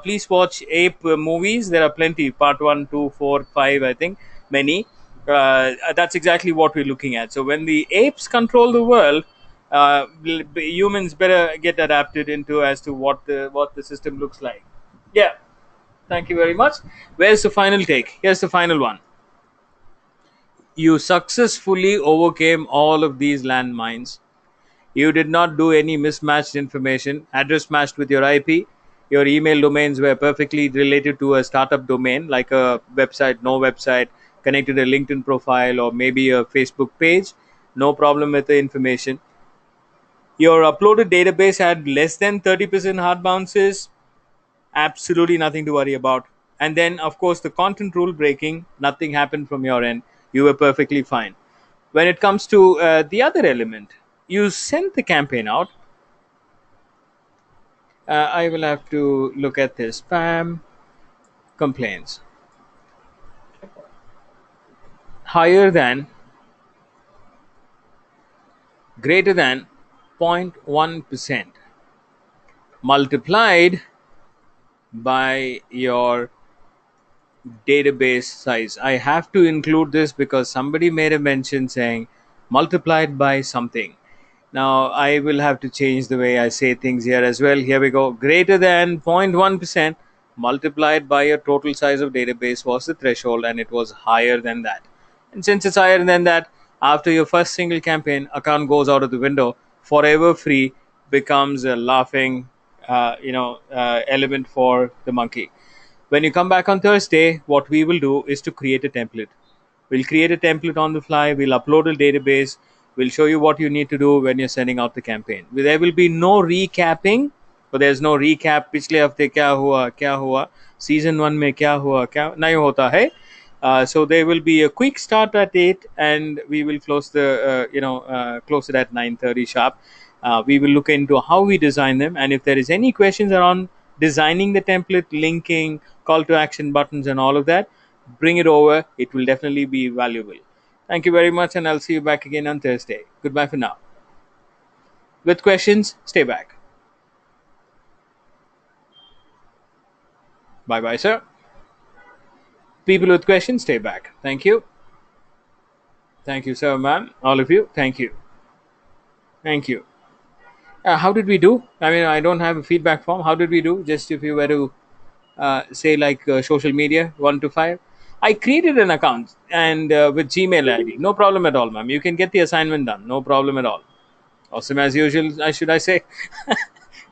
please watch ape movies. There are plenty, part 1, 2, 4, 5, I think, many. That's exactly what we're looking at. So when the apes control the world, humans better get adapted into as to what the system looks like. Yeah, thank you very much. Where's the final take? Here's the final one. You successfully overcame all of these landmines. You did not do any mismatched information, address matched with your IP. Your email domains were perfectly related to a startup domain, like a website, no website, connected a LinkedIn profile or maybe a Facebook page. No problem with the information. Your uploaded database had less than 30% hard bounces. Absolutely nothing to worry about. And then, of course, the content rule breaking, nothing happened from your end. You were perfectly fine. When it comes to the other element, you sent the campaign out. I will have to look at this. Spam complaints. Higher than, greater than 0.1% multiplied by your database size. I have to include this because somebody made a mention saying multiplied by something. Now I will have to change the way I say things here as well. Here we go. Greater than 0.1% multiplied by your total size of database was the threshold, and it was higher than that. And since it's higher than that, after your first single campaign, account goes out of the window. Forever free becomes a laughing, element for the monkey. When you come back on Thursday, what we will do is to create a template. We'll create a template on the fly. We'll upload a database. We'll show you what you need to do when you're sending out the campaign. There will be no recapping. So there's no recap. पिछले हफ्ते क्या हुआ season 1 में क्या हुआ क्या नहीं होता है. So there will be a quick start at 8, and we will close close it at 9:30 sharp. We will look into how we design them, and if there is any questions around designing the template, linking, call to action buttons, and all of that, bring it over. It will definitely be valuable. Thank you very much, and I'll see you back again on Thursday. Goodbye for now. With questions, stay back. Bye bye, sir. People with questions, stay back. Thank you. Thank you, sir, ma'am. All of you, thank you. Thank you. How did we do? I mean, I don't have a feedback form. How did we do? Just if you were to say like social media 1 to 5. I created an account and with Gmail ID. No problem at all, ma'am. You can get the assignment done. No problem at all. Awesome as usual, should I say?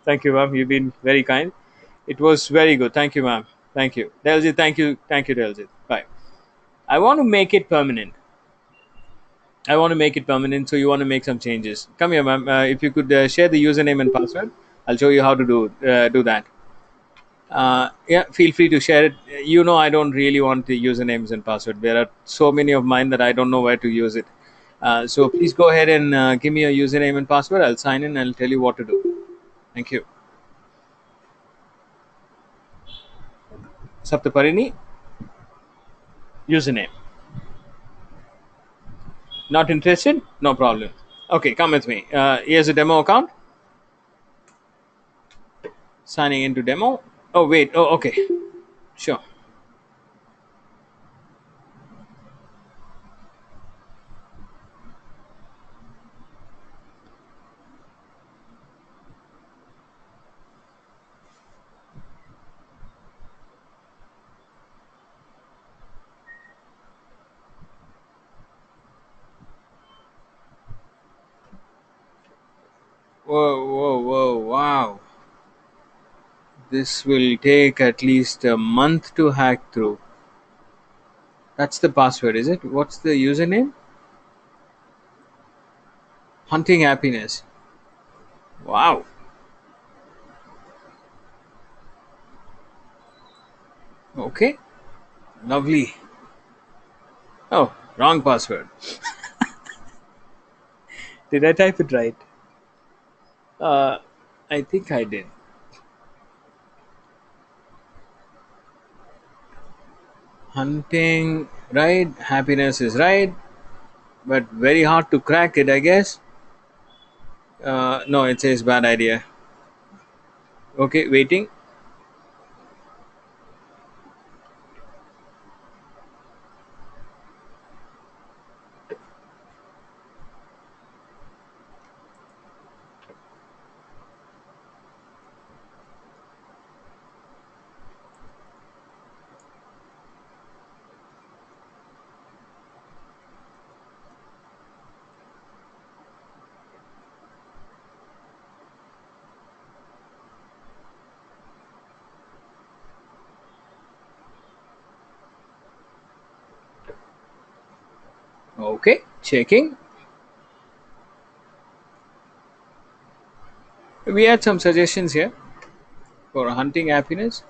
Thank you, ma'am. You've been very kind. It was very good. Thank you, ma'am. Thank you. Daljit, thank you. Thank you, Daljit. Bye. I want to make it permanent. So you want to make some changes. Come here, ma'am. If you could share the username and password, I'll show you how to do that. Yeah, feel free to share it. I don't really want the usernames and password. There are so many of mine that I don't know where to use it. So please go ahead and give me a username and password. I'll sign in and I'll tell you what to do. Thank you. Saptaparini, username. Not interested? No problem. Okay, come with me. Here's a demo account. Signing into demo. Oh, wait. Oh, okay. Sure. Whoa, whoa, whoa, wow. This will take at least a month to hack through. That's the password, is it? What's the username? Hunting happiness. Wow. Okay. Lovely. Oh, wrong password. Did I type it right? Uh, I think I did. Hunting, right? Happiness is right, but very hard to crack it, I guess. No, it says bad idea. Okay, waiting. Okay, checking. We had some suggestions here for hunting happiness.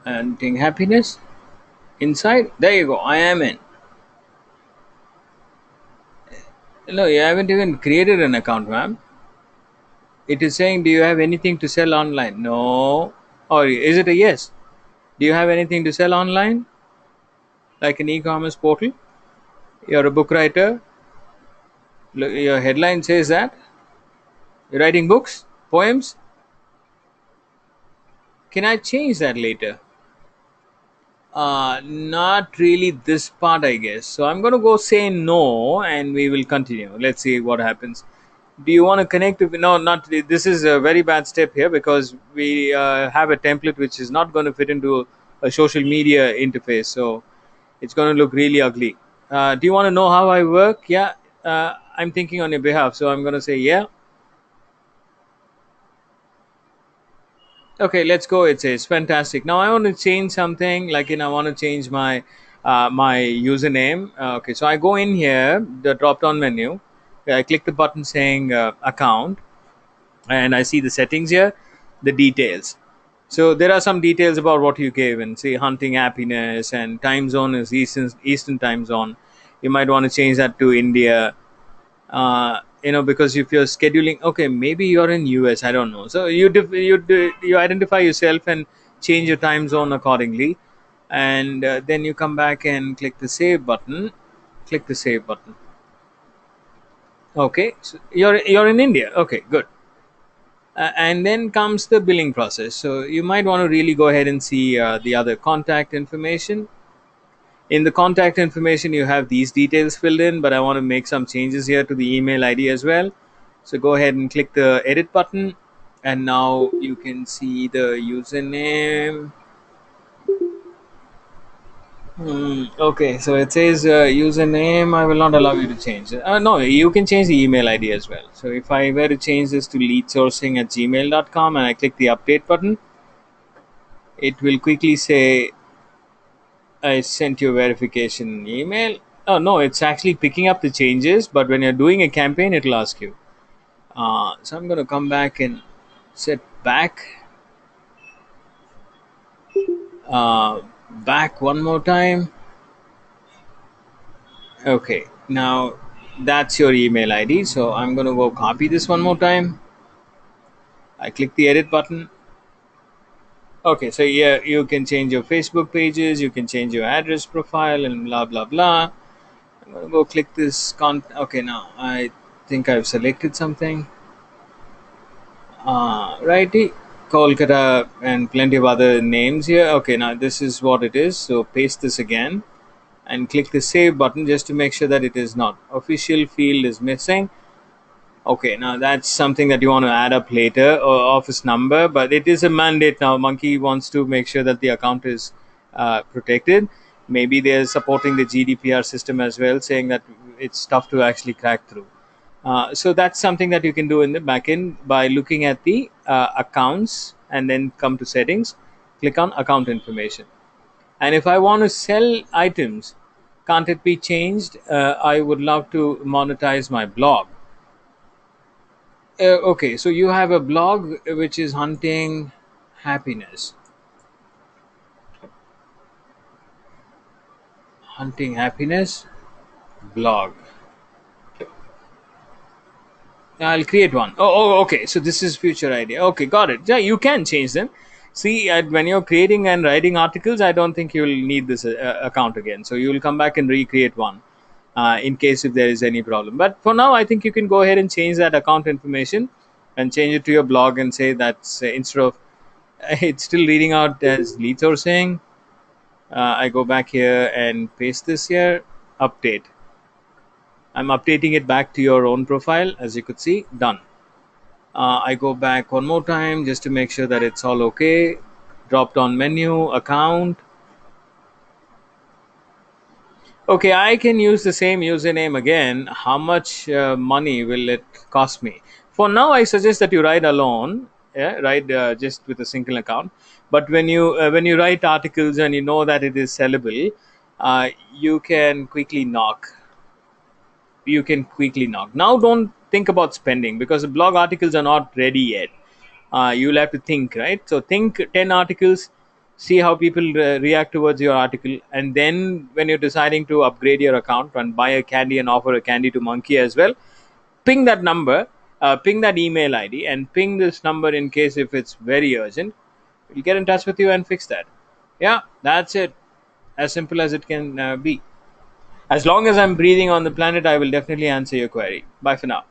Hunting happiness. Inside, there you go. I am in. No, you haven't even created an account, ma'am. It is saying, do you have anything to sell online? No. Or is it a yes? Do you have anything to sell online? Like an e commerce portal? You're a book writer. Your headline says that. You're writing books? Poems? Can I change that later? Not really this part, I guess. So I'm going to go say no and we will continue. Let's see what happens. Do you want to connect with? No, not. This is a very bad step here because we have a template which is not going to fit into a social media interface. So it's going to look really ugly. Do you want to know how I work? Yeah, I'm thinking on your behalf. So I'm going to say yeah. Okay, let's go. It says fantastic. Now I want to change something. Like I want to change my username. Okay, so I go in here, the drop down menu. I click the button saying account, and I see the settings here, the details. So there are some details about what you gave, and say hunting happiness, and time zone is Eastern time zone. You might want to change that to India. Because if you're scheduling, okay, maybe you're in US, I don't know. So you identify yourself and change your time zone accordingly, and then you come back and click the save button. Click the save button. Okay, so you're in India. Okay, good. And then comes the billing process. So you might want to really go ahead and see the other contact information. In the contact information, you have these details filled in, but I want to make some changes here to the email ID as well. So go ahead and click the edit button, and now you can see the username. Okay, so it says username. I will not allow you to change it. No, you can change the email ID as well. So if I were to change this to leadsourcing@gmail.com and I click the update button, it will quickly say I sent you a verification email. Oh no, it's actually picking up the changes, but when you're doing a campaign, it'll ask you. So I'm going to come back and set back, back one more time. Okay, now that's your email ID. So I'm going to go copy this one more time. I click the edit button. Okay, so yeah, you can change your Facebook pages, you can change your address profile, and blah blah blah. I'm gonna go click this Okay, now I think I've selected something. Righty, Kolkata and plenty of other names here. Okay, now this is what it is. So paste this again and click the save button just to make sure that it is not. Official field is missing. Okay, now that's something that you want to add up later, or office number, but it is a mandate now. Monkey wants to make sure that the account is protected. Maybe they're supporting the GDPR system as well, saying that it's tough to actually crack through. So that's something that you can do in the backend by looking at the accounts and then come to settings, click on account information. And if I want to sell items, can't it be changed? I would love to monetize my blog. Okay, so you have a blog which is hunting happiness. Hunting happiness blog. I'll create one. Okay. So this is future idea. Okay, got it. Yeah, you can change them. See, when you're creating and writing articles, I don't think you'll need this account again. So you will come back and recreate one in case if there is any problem. But for now, I think you can go ahead and change that account information and change it to your blog and say that's instead of it's still reading out as leads or saying. I go back here and paste this here. Update. I'm updating it back to your own profile. As you could see, done. I go back one more time just to make sure that it's all okay. Drop down menu, account. Okay, I can use the same username again. How much money will it cost me? For now, I suggest that you write alone. Yeah, write just with a single account. But when you write articles and you know that it is sellable, you can quickly knock. Now, don't think about spending because the blog articles are not ready yet. You'll have to think, right? So, think 10 articles, see how people react towards your article, and then when you're deciding to upgrade your account and buy a candy and offer a candy to Monkey as well, ping that number, ping that email ID, and ping this number in case if it's very urgent. We'll get in touch with you and fix that. Yeah, that's it. As simple as it can be. As long as I'm breathing on the planet, I will definitely answer your query. Bye for now.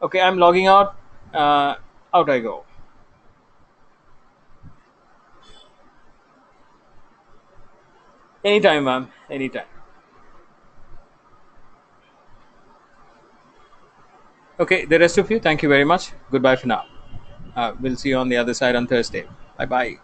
Okay, I'm logging out. Out I go. Anytime, ma'am. Anytime. Okay, the rest of you, thank you very much. Goodbye for now. We'll see you on the other side on Thursday. Bye bye.